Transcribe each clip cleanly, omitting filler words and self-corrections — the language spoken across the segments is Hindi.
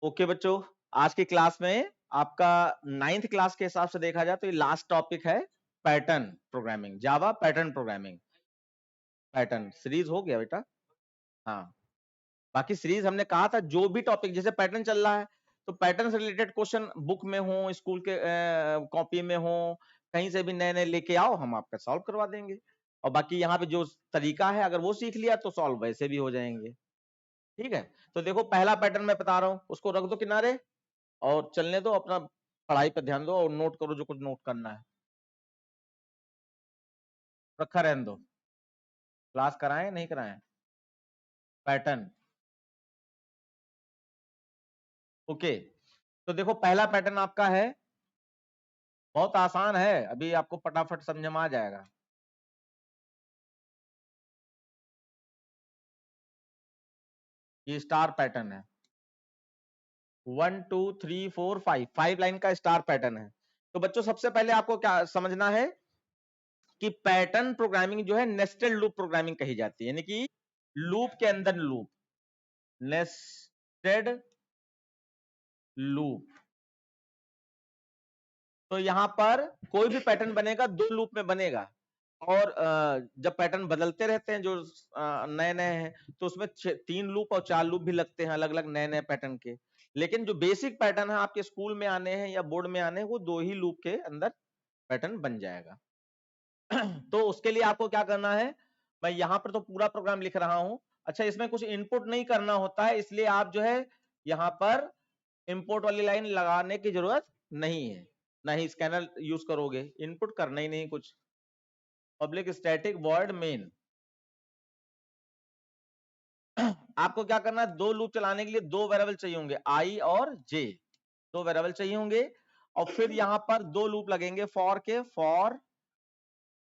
ओके बच्चों, आज की क्लास में आपका 9th क्लास के हिसाब से देखा जाए तो ये लास्ट टॉपिक है पैटर्न प्रोग्रामिंग, जावा पैटर्न प्रोग्रामिंग। पैटर्न सीरीज हो गया बेटा। हाँ, बाकी सीरीज हमने कहा था जो भी टॉपिक जैसे पैटर्न चल रहा है तो पैटर्न से रिलेटेड क्वेश्चन बुक में हो, स्कूल के कॉपी में हो, कहीं से भी नए नए लेके आओ, हम आपका सॉल्व करवा देंगे। और बाकी यहाँ पे जो तरीका है अगर वो सीख लिया तो सॉल्व वैसे भी हो जाएंगे। ठीक है, तो देखो पहला पैटर्न मैं बता रहा हूँ, उसको रख दो किनारे और चलने दो, अपना पढ़ाई पर ध्यान दो और नोट करो जो कुछ नोट करना है। रखा रहने दो, क्लास कराएं नहीं कराएं। पैटर्न ओके, तो देखो पहला पैटर्न आपका है, बहुत आसान है, अभी आपको फटाफट समझ में आ जाएगा। ये स्टार पैटर्न है, 1 2 3 4 5, 5 लाइन का स्टार पैटर्न है। तो बच्चों सबसे पहले आपको क्या समझना है कि पैटर्न प्रोग्रामिंग जो है नेस्टेड लूप प्रोग्रामिंग कही जाती है, यानी कि लूप के अंदर लूप, नेस्टेड लूप। तो यहां पर कोई भी पैटर्न बनेगा दो लूप में बनेगा, और जब पैटर्न बदलते रहते हैं जो नए नए हैं तो उसमें 3 लूप और 4 लूप भी लगते हैं अलग अलग नए नए पैटर्न के। लेकिन जो बेसिक पैटर्न है आपके स्कूल में आने हैं या बोर्ड में आने हैं वो 2 ही लूप के अंदर पैटर्न बन जाएगा। तो उसके लिए आपको क्या करना है, मैं यहाँ पर तो पूरा प्रोग्राम लिख रहा हूं। अच्छा, इसमें कुछ इनपुट नहीं करना होता है, इसलिए आप जो है यहाँ पर इंपोर्ट वाली लाइन लगाने की जरूरत नहीं है, ना ही स्कैनर यूज करोगे, इनपुट करना ही नहीं कुछ। पब्लिक स्टैटिक वॉइड मेन, आपको क्या करना है, दो लूप चलाने के लिए दो वेरिएबल चाहिए होंगे, आई और जे, दो वेरिएबल चाहिए होंगे। और फिर यहां पर दो लूप लगेंगे फॉर के, फॉर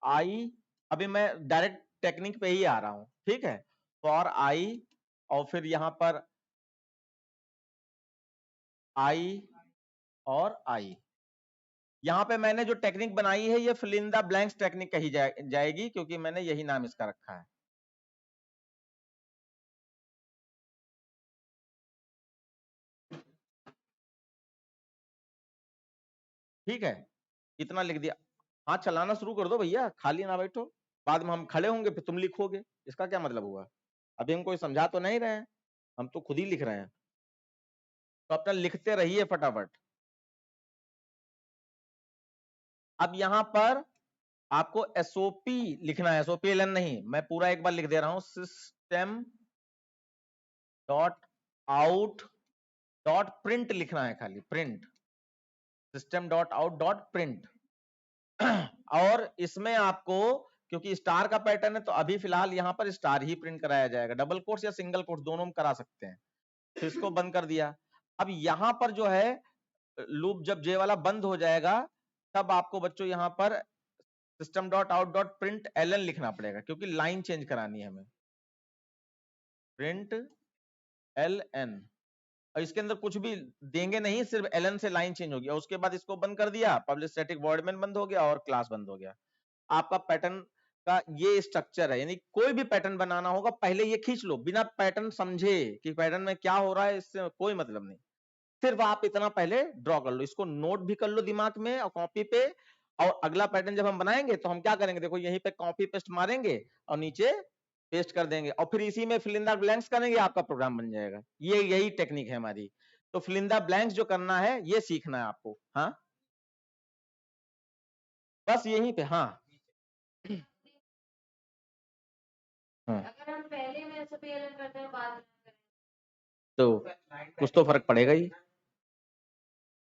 आई, अभी मैं डायरेक्ट टेक्निक पे ही आ रहा हूं, ठीक है। फॉर आई और फिर यहां पर आई और आई। यहां पे मैंने जो टेक्निक बनाई है ये fill in the blanks technique कही जाएगी, क्योंकि मैंने यही नाम इसका रखा है। ठीक है, इतना लिख दिया। हाँ, चलाना शुरू कर दो भैया, खाली ना बैठो, बाद में हम खड़े होंगे फिर तुम लिखोगे, इसका क्या मतलब हुआ। अभी हम कोई समझा तो नहीं रहे हैं, हम तो खुद ही लिख रहे हैं, तो अपना लिखते रहिए फटाफट। अब यहां पर आपको एसओपी लिखना है, एसओपीएलएन नहीं, मैं पूरा एक बार लिख दे रहा हूं, system dot out dot print लिखना है, खाली print, system dot out dot print. और इसमें आपको, क्योंकि स्टार का पैटर्न है तो अभी फिलहाल यहां पर स्टार ही प्रिंट कराया जाएगा, डबल कोट्स या सिंगल कोट्स दोनों में करा सकते हैं। तो इसको बंद कर दिया। अब यहां पर जो है लूप जब जे वाला बंद हो जाएगा तब आपको बच्चों यहां पर system dot out dot print LN लिखना पड़ेगा, क्योंकि लाइन चेंज करानी है हमें, प्रिंट एल एन। और इसके अंदर कुछ भी देंगे नहीं, सिर्फ एलन से लाइन चेंज होगी, और उसके बाद इसको बंद कर दिया, पब्लिक स्टैटिक वॉइड मेन बंद हो गया और क्लास बंद हो गया। आपका पैटर्न का ये स्ट्रक्चर है, यानी कोई भी पैटर्न बनाना होगा पहले ये खींच लो, बिना पैटर्न समझे कि पैटर्न में क्या हो रहा है इससे कोई मतलब नहीं, सिर्फ आप इतना पहले ड्रॉ कर लो, इसको नोट भी कर लो दिमाग में और कॉपी पे। और अगला पैटर्न जब हम बनाएंगे तो हम क्या करेंगे, देखो यहीं पे कॉपी पेस्ट मारेंगे और नीचे पेस्ट कर देंगे और फिर इसी में फिल इन द ब्लैंक्स करेंगे, आपका प्रोग्राम बन जाएगा। ये यही टेक्निक है हमारी। तो फिल इन द ब्लैंक्स जो करना है ये सीखना है आपको। हाँ, बस यहीं पे। हाँ, अगर हम पहले में एसओपीएलएन करते हैं बाद में तो कुछ तो फर्क पड़ेगा ही।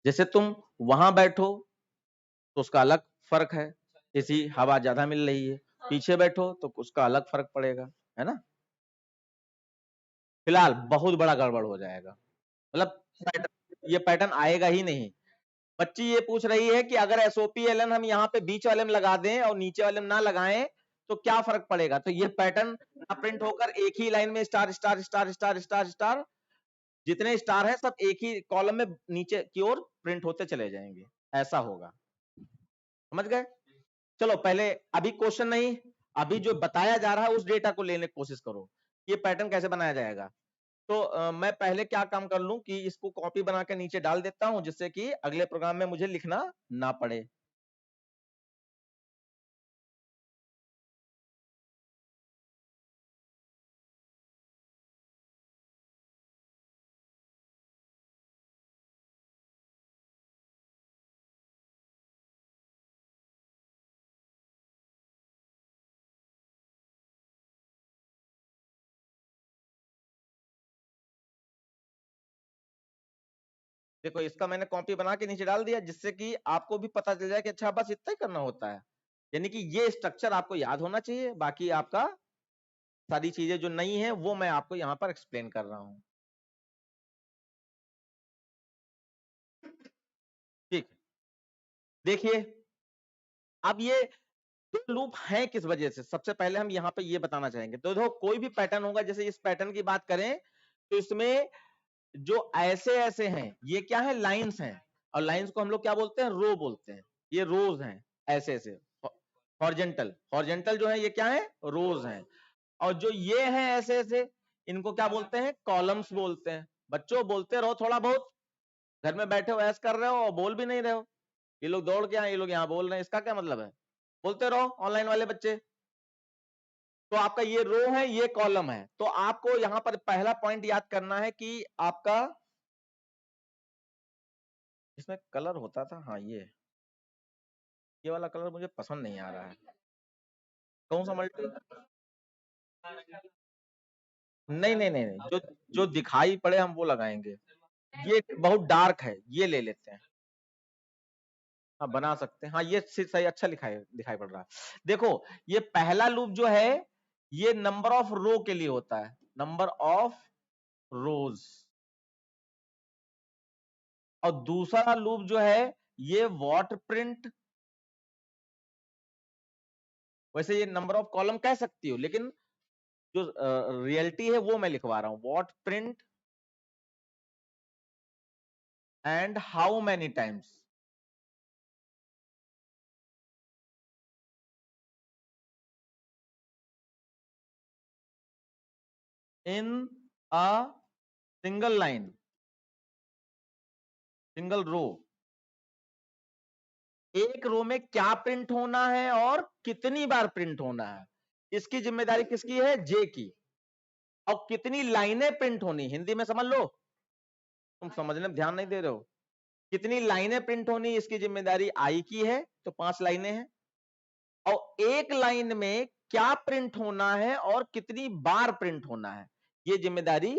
जैसे तुम वहां बैठो तो उसका अलग फर्क है, इसी हवा ज्यादा मिल रही है, पीछे बैठो तो उसका अलग फर्क पड़ेगा, है ना। फिलहाल बहुत बड़ा गड़बड़ हो जाएगा, मतलब ये पैटर्न आएगा ही नहीं। बच्ची ये पूछ रही है कि अगर एसओपीएलएन हम यहाँ पे बीच वाले में लगा दें और नीचे वाले में ना लगाएं तो क्या फर्क पड़ेगा। तो ये पैटर्न ना प्रिंट होकर एक ही लाइन में star star star star star star, जितने स्टार है सब एक ही कॉलम में नीचे की ओर प्रिंट होते चले जाएंगे, ऐसा होगा। समझ गए। चलो पहले, अभी क्वेश्चन नहीं, अभी जो बताया जा रहा है उस डेटा को लेने की कोशिश करो। ये पैटर्न कैसे बनाया जाएगा, तो मैं पहले क्या काम कर लूं कि इसको कॉपी बना के नीचे डाल देता हूं, जिससे कि अगले प्रोग्राम में मुझे लिखना ना पड़े। देखो इसका मैंने कॉपी बना के नीचे डाल दिया, जिससे कि आपको भी पता चल जाए कि अच्छा बस इतना ही करना होता है। यानी कि ये स्ट्रक्चर आपको याद होना चाहिए, बाकी आपका सारी चीजें जो नहीं है वो मैं आपको यहाँ पर एक्सप्लेन कर रहा हूँ। ठीक, देखिए अब ये दो लूप हैं किस वजह से, सबसे पहले हम यहाँ पे ये बताना चाहेंगे। तो देखो कोई भी पैटर्न होगा, जैसे इस पैटर्न की बात करें तो इसमें जो ऐसे ऐसे हैं ये क्या है, लाइंस हैं, और लाइंस को हम लोग क्या बोलते हैं, रो बोलते हैं। ये रोज हैं, ऐसे ऐसे हॉरिजॉन्टल, हॉरिजॉन्टल जो है ये क्या है, रोज हैं। और जो ये हैं ऐसे ऐसे, इनको क्या बोलते हैं, कॉलम्स बोलते हैं। बच्चों बोलते रहो थोड़ा बहुत, घर में बैठे हो ऐस कर रहे हो और बोल भी नहीं रहे हो। ये लोग दौड़ के आए, ये लोग यहाँ बोल रहे हैं, इसका क्या मतलब है, बोलते रहो ऑनलाइन वाले बच्चे। तो आपका ये रो है, ये कॉलम है। तो आपको यहां पर पहला पॉइंट याद करना है कि आपका इसमें कलर होता था, हाँ ये वाला कलर मुझे पसंद नहीं आ रहा है। कौन सा मल्टी, नहीं नहीं नहीं नहीं, जो जो दिखाई पड़े हम वो लगाएंगे। ये बहुत डार्क है, ये ले लेते हैं। हाँ बना सकते हैं, हाँ ये सही, अच्छा लिखाई दिखाई पड़ रहा है। देखो ये पहला लूप जो है ये नंबर ऑफ रो के लिए होता है, नंबर ऑफ रोज। और दूसरा लूप जो है ये वॉट प्रिंट, वैसे ये नंबर ऑफ कॉलम कह सकती हो, लेकिन जो रियलिटी है वो मैं लिखवा रहा हूं, what print and how many times. In a single line, single row, एक रो में क्या प्रिंट होना है और कितनी बार प्रिंट होना है, इसकी जिम्मेदारी किसकी है, जे की। और कितनी लाइनें प्रिंट होनी, हिंदी में समझ लो, तुम समझने में ध्यान नहीं दे रहे हो। कितनी लाइनें प्रिंट होनी इसकी जिम्मेदारी आई की है, तो 5 लाइनें हैं। और एक लाइन में क्या प्रिंट होना है और कितनी बार प्रिंट होना है, ये जिम्मेदारी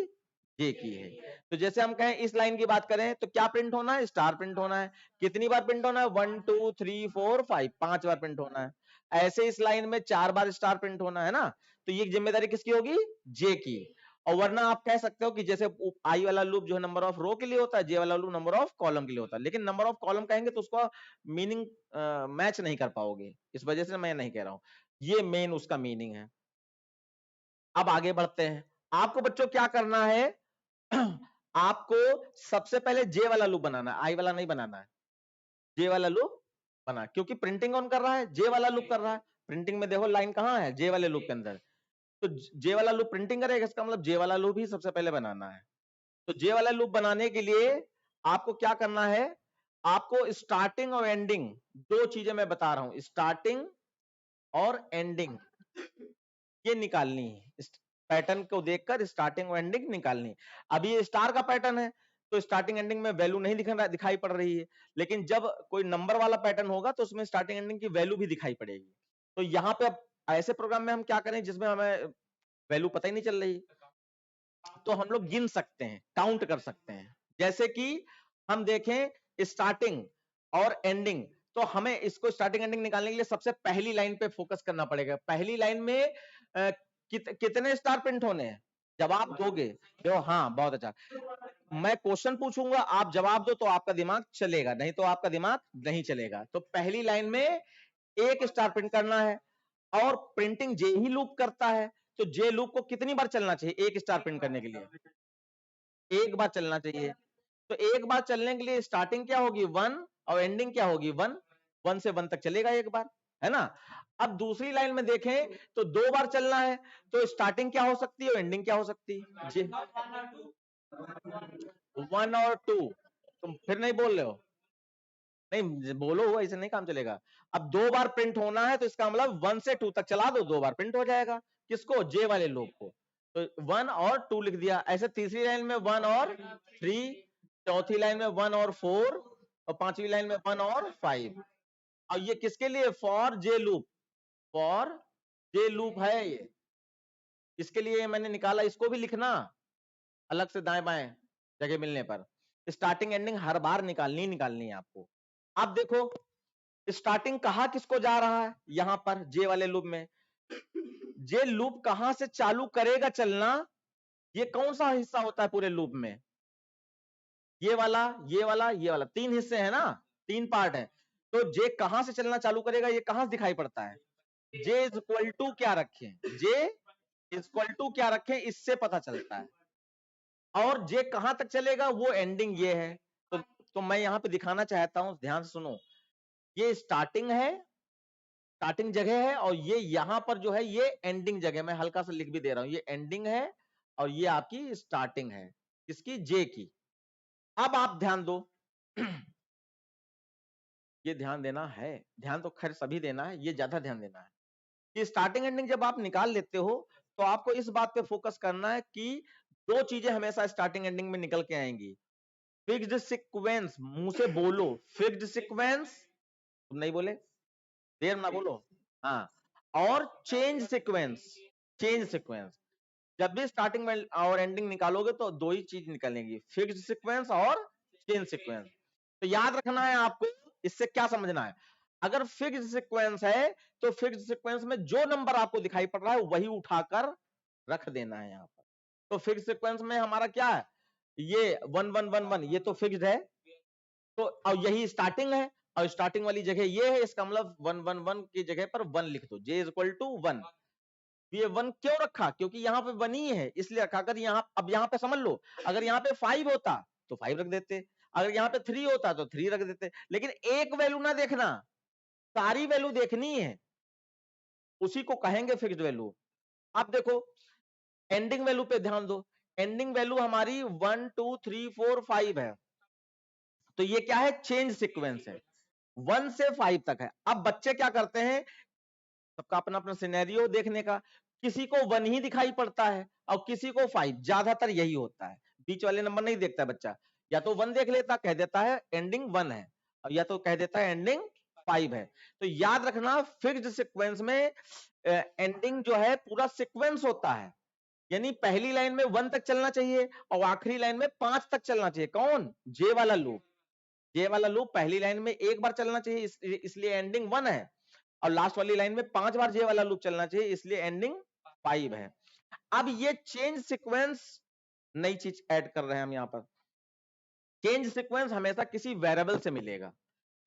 जे की है। तो जैसे हम कहें इस लाइन की बात करें तो क्या प्रिंट होना है, स्टार प्रिंट होना है। कितनी बार प्रिंट होना है, 1 2 3 4 5, 5 बार प्रिंट होना है। ऐसे इस लाइन में 4 बार स्टार प्रिंट होना है ना, तो ये जिम्मेदारी किसकी होगी, जे की। और वरना आप कह सकते हो कि जैसे आई वाला लूप जो है नंबर ऑफ रो के लिए होता है, जे वाला लूप नंबर ऑफ कॉलम के लिए होता है। लेकिन नंबर ऑफ कॉलम कहेंगे तो उसका मीनिंग मैच नहीं कर पाओगे, इस वजह से मैं नहीं कह रहा हूं, ये मेन उसका मीनिंग है। अब आगे बढ़ते हैं, आपको बच्चों क्या करना है आपको सबसे पहले जे वाला लूप बनाना है, आई वाला नहीं बनाना है। जे वाला लूप बना, क्योंकि प्रिंटिंग कौन कर रहा है, जे वाला लूप कर रहा है। प्रिंटिंग में देखो लाइन कहां है, जे वाले लूप के अंदर। तो जे वाला लूप प्रिंटिंग करेगा, इसका मतलब जे वाला लूप ही सबसे पहले बनाना है। तो जे वाला लूप बनाने के लिए आपको क्या करना है, आपको स्टार्टिंग और एंडिंग, दो चीजें मैं बता रहा हूं, स्टार्टिंग और एंडिंग ये निकालनी है। इस पैटर्न को देखकर स्टार्टिंग और एंडिंग निकालनी है। अभी ये स्टार का पैटर्न है तो स्टार्टिंग एंडिंग में वैल्यू नहीं दिखाई पड़ रही है, लेकिन जब कोई नंबर वाला पैटर्न होगा तो उसमें स्टार्टिंग एंडिंग की वैल्यू भी दिखाई पड़ेगी। तो यहाँ पे अब ऐसे प्रोग्राम में हम क्या करें जिसमें हमें वैल्यू पता ही नहीं चल रही, तो हम लोग गिन सकते हैं, काउंट कर सकते हैं। जैसे कि हम देखें स्टार्टिंग और एंडिंग, तो हमें इसको स्टार्टिंग एंडिंग निकालने के लिए सबसे पहली लाइन पे फोकस करना पड़ेगा। पहली लाइन में कितने स्टार प्रिंट होने हैं, जवाब दोगे, जो हाँ बहुत अच्छा, मैं क्वेश्चन पूछूंगा आप जवाब दो तो आपका दिमाग चलेगा, नहीं तो आपका दिमाग नहीं चलेगा। तो पहली लाइन में एक स्टार प्रिंट करना है, और प्रिंटिंग जे ही लूप करता है, तो जे लूप को कितनी बार चलना चाहिए एक स्टार प्रिंट करने के लिए, एक बार चलना चाहिए। तो एक बार चलने के लिए स्टार्टिंग क्या होगी 1 और एंडिंग क्या होगी 1, 1 से 1 तक चलेगा एक बार। है ना। अब दूसरी लाइन में देखें तो 2 बार चलना है, तो स्टार्टिंग क्या हो सकती है और एंडिंग क्या हो सकती है जी? 1 और 2। तुम फिर नहीं बोल रहे हो, नहीं बोलो, ऐसे नहीं काम चलेगा। अब 2 बार प्रिंट होना है तो इसका मतलब 1 से 2 तक चला दो, 2 बार प्रिंट हो जाएगा। किसको? जे वाले लूप को। तो 1 और 2 लिख दिया। ऐसे तीसरी लाइन में 1 और 3, चौथी लाइन में 1 और 4, और पांचवी लाइन में 1 और 5। और ये किसके लिए? For J loop, for J loop है ये, इसके लिए मैंने निकाला। इसको भी लिखना अलग से दाएं बाएं जगह मिलने पर। स्टार्टिंग एंडिंग हर बार निकालनी है आपको। अब देखो स्टार्टिंग कहा किसको जा रहा है, यहां पर जे वाले लूप में। जे लूप कहां से चालू करेगा चलना, ये कौन सा हिस्सा होता है पूरे लूप में? ये वाला, ये वाला, ये वाला, 3 हिस्से हैं ना, 3 पार्ट है। तो जे कहां से चलना चालू करेगा, ये कहां से दिखाई पड़ता है? जे इज इक्वल टू क्या रखें, जे इज इक्वल टू क्या रखें, इससे पता चलता है। और जे कहां तक चलेगा, वो एंडिंग ये है। तो मैं यहां पे दिखाना चाहता हूं, ध्यान से सुनो। ये स्टार्टिंग है, स्टार्टिंग जगह है, और ये यहां पर जो है ये एंडिंग जगह। मैं हल्का सा लिख भी दे रहा हूं, ये एंडिंग है और ये आपकी स्टार्टिंग है, किसकी? जे की। अब आप ध्यान दो ये ध्यान देना है, ध्यान तो खैर सभी देना है, ये ज्यादा ध्यान देना है कि स्टार्टिंग एंडिंग जब आप निकाल लेते हो तो आपको इस बात पे फोकस करना है कि 2 चीजें हमेशा स्टार्टिंग एंडिंग में निकल के आएंगी। फिक्स्ड सीक्वेंस, मुंह से बोलो, फिक्स्ड सीक्वेंस। तुम नहीं बोले, देर ना बोलो। हाँ, और चेंज सीक्वेंस, चेंज सीक्वेंस। जब भी स्टार्टिंग में और एंडिंग निकालोगे तो 2 ही चीज निकलेंगी, फिक्स्ड सीक्वेंस और चेंज सीक्वेंस। तो याद रखना है आपको, इससे क्या समझना है। अगर फिक्स्ड सीक्वेंस है तो फिक्स्ड सीक्वेंस में जो नंबर आपको दिखाई पड़ रहा है वही उठाकर रख देना है यहां पर। तो फिक्स्ड सीक्वेंस में हमारा क्या है, ये 1 1 1 1, ये तो फिक्स्ड है। तो और यही स्टार्टिंग है, और स्टार्टिंग वाली जगह ये है, इसका मतलब 1 1 1 की जगह पर 1 लिख दो, जे इज इक्वल टू 1। ये 1 क्यों रखा? क्योंकि यहाँ पे 1 ही है इसलिए रखा। अगर यहाँ, अब यहाँ पे समझ लो, अगर यहाँ पे 5 होता तो 5 रख देते, अगर यहाँ पे 3 होता तो 3 रख देते। लेकिन एक वैल्यू ना देखना, सारी वैल्यू देखनी है, उसी को कहेंगे फिक्स्ड वैल्यू। अब देखो एंडिंग वैल्यू पे ध्यान दो। एंडिंग वैल्यू हमारी 1 2 3 4 5 है, तो ये क्या है? चेंज सीक्वेंस है, 1 से 5 तक है। अब बच्चे क्या करते हैं, सबका अपना अपना सिनेरियो देखने का, किसी को 1 ही दिखाई पड़ता है और किसी को 5, ज्यादातर यही होता है। बीच वाले नंबर नहीं देखता बच्चा, या तो 1 देख लेता, कह देता है एंडिंग 1 है, और या तो कह देता है एंडिंग 5 है। तो याद रखना फिक्स्ड सीक्वेंस में एंडिंग जो है पूरा सीक्वेंस होता है, यानी पहली लाइन में 1 तक चलना चाहिए और आखिरी लाइन में 5 तक चलना चाहिए। कौन? जे वाला लूप। जे वाला लूप पहली लाइन में 1 बार चलना चाहिए, इसलिए एंडिंग 1 है, और लास्ट वाली लाइन में 5 बार जे वाला लूप चलना चाहिए, इसलिए एंडिंग 5 है। अब ये चेंज सीक्वेंस, नई चीज ऐड कर रहे हैं हम यहां पर। चेंज सीक्वेंस हमेशा किसी वेरिएबल से मिलेगा।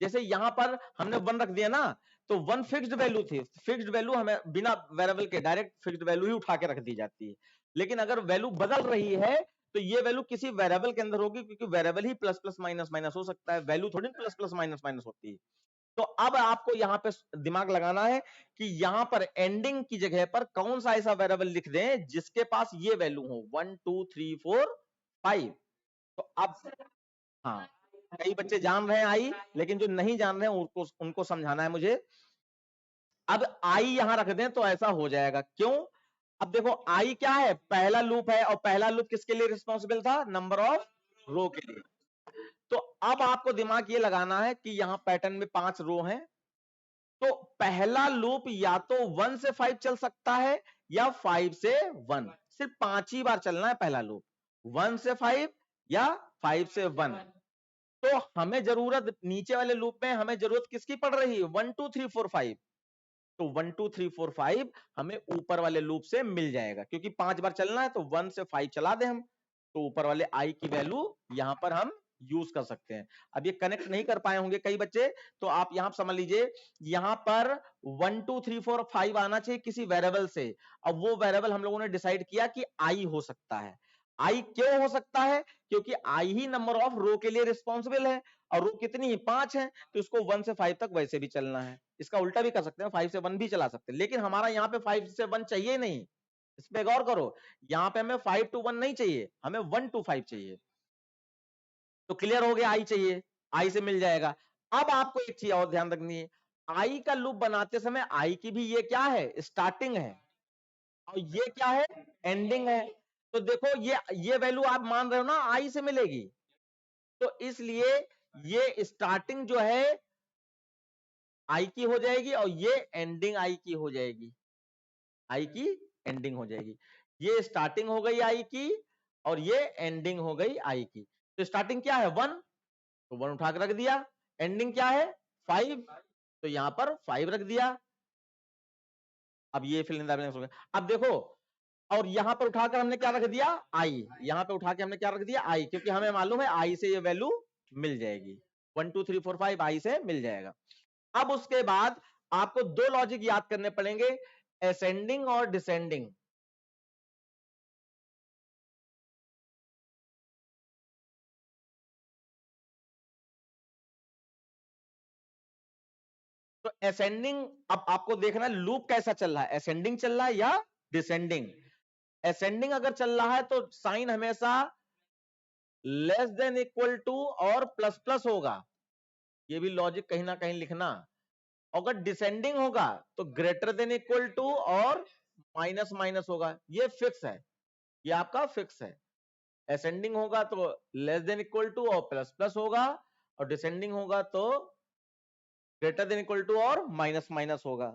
जैसे यहां पर हमने 1 रख दिया ना, तो 1 फिक्स्ड वैल्यू थी, फिक्स्ड वैल्यू हमें बिना वेरिएबल के डायरेक्ट फिक्स्ड वैल्यू ही उठा के रख दी जाती है। लेकिन अगर वैल्यू बदल रही है तो ये वैल्यू किसी वेरिएबल के अंदर होगी, क्योंकि वेरिएबल ही प्लस प्लस माइनस माइनस हो सकता है, वैल्यू थोड़ी प्लस प्लस माइनस माइनस होती है। तो अब आपको यहां पे दिमाग लगाना है कि यहां पर एंडिंग की जगह पर कौन सा ऐसा वेरिएबल लिख दें जिसके पास ये वैल्यू हो, 1 2 3 4 5। तो अब हाँ, कई बच्चे जान रहे हैं आई, लेकिन जो नहीं जान रहे हैं उनको समझाना है मुझे। अब आई यहां रख दें तो ऐसा हो जाएगा, क्यों? अब देखो आई क्या है, पहला लूप है, और पहला लूप किसके लिए रिस्पॉन्सिबल था? नंबर ऑफ रो के लिए। तो अब आपको दिमाग ये लगाना है कि यहां पैटर्न में 5 रो हैं, तो पहला लूप या तो 1 से 5 चल सकता है या 5 से 1, सिर्फ 5 ही बार चलना है पहला लूप, 1 से 5 या 5 से 1। तो हमें जरूरत नीचे वाले लूप में, हमें जरूरत किसकी पड़ रही है? 1 2 3 4 5। तो 1 2 3 4 5 हमें ऊपर वाले लूप से मिल जाएगा, क्योंकि 5 बार चलना है तो 1 से 5 चला दे हम, तो ऊपर वाले आई की वैल्यू यहां पर हम यूज कर सकते हैं। अब ये कनेक्ट नहीं कर पाए होंगे कई बच्चे, तो आप यहां समझ लीजिए, यहां पर 1 2 3 4 5 आना चाहिए किसी वेरिएबल से। अब वो वेरिएबल हम लोगों ने डिसाइड किया कि आई हो सकता है। आई क्यों हो सकता है? क्योंकि आई ही नंबर ऑफ रो के लिए रिस्पॉन्सिबल है, और रो कितनी है? 5 है, तो इसको 1 से 5 तक वैसे भी चलना है। इसका उल्टा भी कर सकते हैं, 5 से 1 भी चला सकते हैं, लेकिन हमारा यहाँ पे 5 से 1 चाहिए नहीं। इस पे गौर करो, यहाँ पे हमें 5 to 1 नहीं चाहिए, हमें 1 to 5 चाहिए। तो क्लियर हो गया, आई चाहिए, आई से मिल जाएगा। अब आपको एक चीज और ध्यान रखनी है, आई का लूप बनाते समय आई की भी ये क्या है? स्टार्टिंग है, और ये क्या है? एंडिंग है। तो देखो ये वैल्यू आप मान रहे हो ना, आई से मिलेगी, तो इसलिए ये स्टार्टिंग जो है आई की हो जाएगी, और ये एंडिंग आई की हो जाएगी, आई की एंडिंग हो जाएगी। ये स्टार्टिंग हो गई आई की, और ये एंडिंग हो गई आई की। तो स्टार्टिंग क्या है? 1, तो 1 उठा के रख दिया। एंडिंग क्या है? 5, तो यहां पर 5 रख दिया। अब ये फिल इन द ब्लैंक्स हो गया। अब देखो, और यहां पर उठाकर हमने क्या रख दिया? आई। यहां पे उठा के हमने क्या रख दिया? आई, क्योंकि हमें मालूम है आई से ये वैल्यू मिल जाएगी। 1 2 3 4 5 आई से मिल जाएगा। अब उसके बाद आपको दो लॉजिक याद करने पड़ेंगे, असेंडिंग और डिसेंडिंग। तो असेंडिंग, अब आपको देखना है लूप कैसा चल रहा है, असेंडिंग चल रहा है या डिसेंडिंग। असेंडिंग अगर चल रहा है तो साइन हमेशा लेस देन इक्वल टू और प्लस प्लस होगा, ये भी लॉजिक कहीं ना कहीं लिखना। अगर डिसेंडिंग होगा तो ग्रेटर देन इक्वल टू और माइनस माइनस होगा, ये फिक्स है, ये आपका फिक्स है। असेंडिंग होगा तो लेस देन इक्वल टू और प्लस प्लस होगा, और डिसेंडिंग होगा तो ग्रेटर देन इक्वल टू और माइनस माइनस होगा।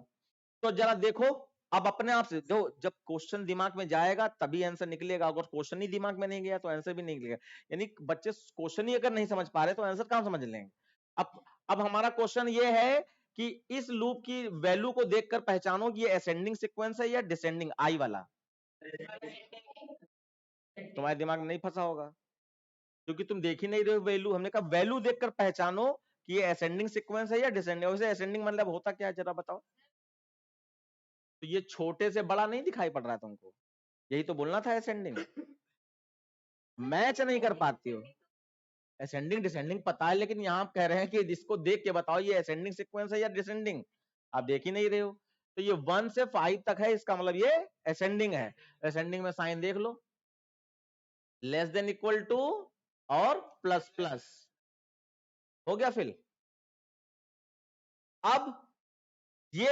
तो जरा देखो, अब अपने आप से जो जब क्वेश्चन दिमाग में जाएगा तभी आंसर निकलेगा, अगर क्वेश्चन ही दिमाग में नहीं गया तो आंसर भी नहीं निकलेगा। यानी बच्चे क्वेश्चन ही अगर नहीं समझ पा रहे तो आंसर कहां समझ लेंगे? अब हमारा क्वेश्चन ये है कि इस लूप की वैल्यू को देखकर पहचानो कि ये असेंडिंग सीक्वेंस है या डिसेंडिंग, आई वाला। तुम्हारे दिमाग में नहीं फंसा होगा, क्योंकि तुम देख ही नहीं रहे हो वैल्यू। हमने कहा वैल्यू देखकर पहचानो कि ये असेंडिंग सीक्वेंस है या डिसेंडिंग। वैसे असेंडिंग मतलब होता क्या है जरा बताओ? तो ये छोटे से बड़ा नहीं दिखाई पड़ रहा है तुमको? यही तो बोलना था असेंडिंग। मैच नहीं कर पाती हो, असेंडिंग डिसेंडिंग पता है, लेकिन यहां आप कह रहे हैं कि जिसको देख के बताओ ये असेंडिंग सीक्वेंस है या डिसेंडिंग, आप देख ही नहीं रहे हो। तो ये 1 से 5 तक है, इसका मतलब ये असेंडिंग है। असेंडिंग में साइन देख लो, लेस देन इक्वल टू और प्लस प्लस, हो गया फिल। अब ये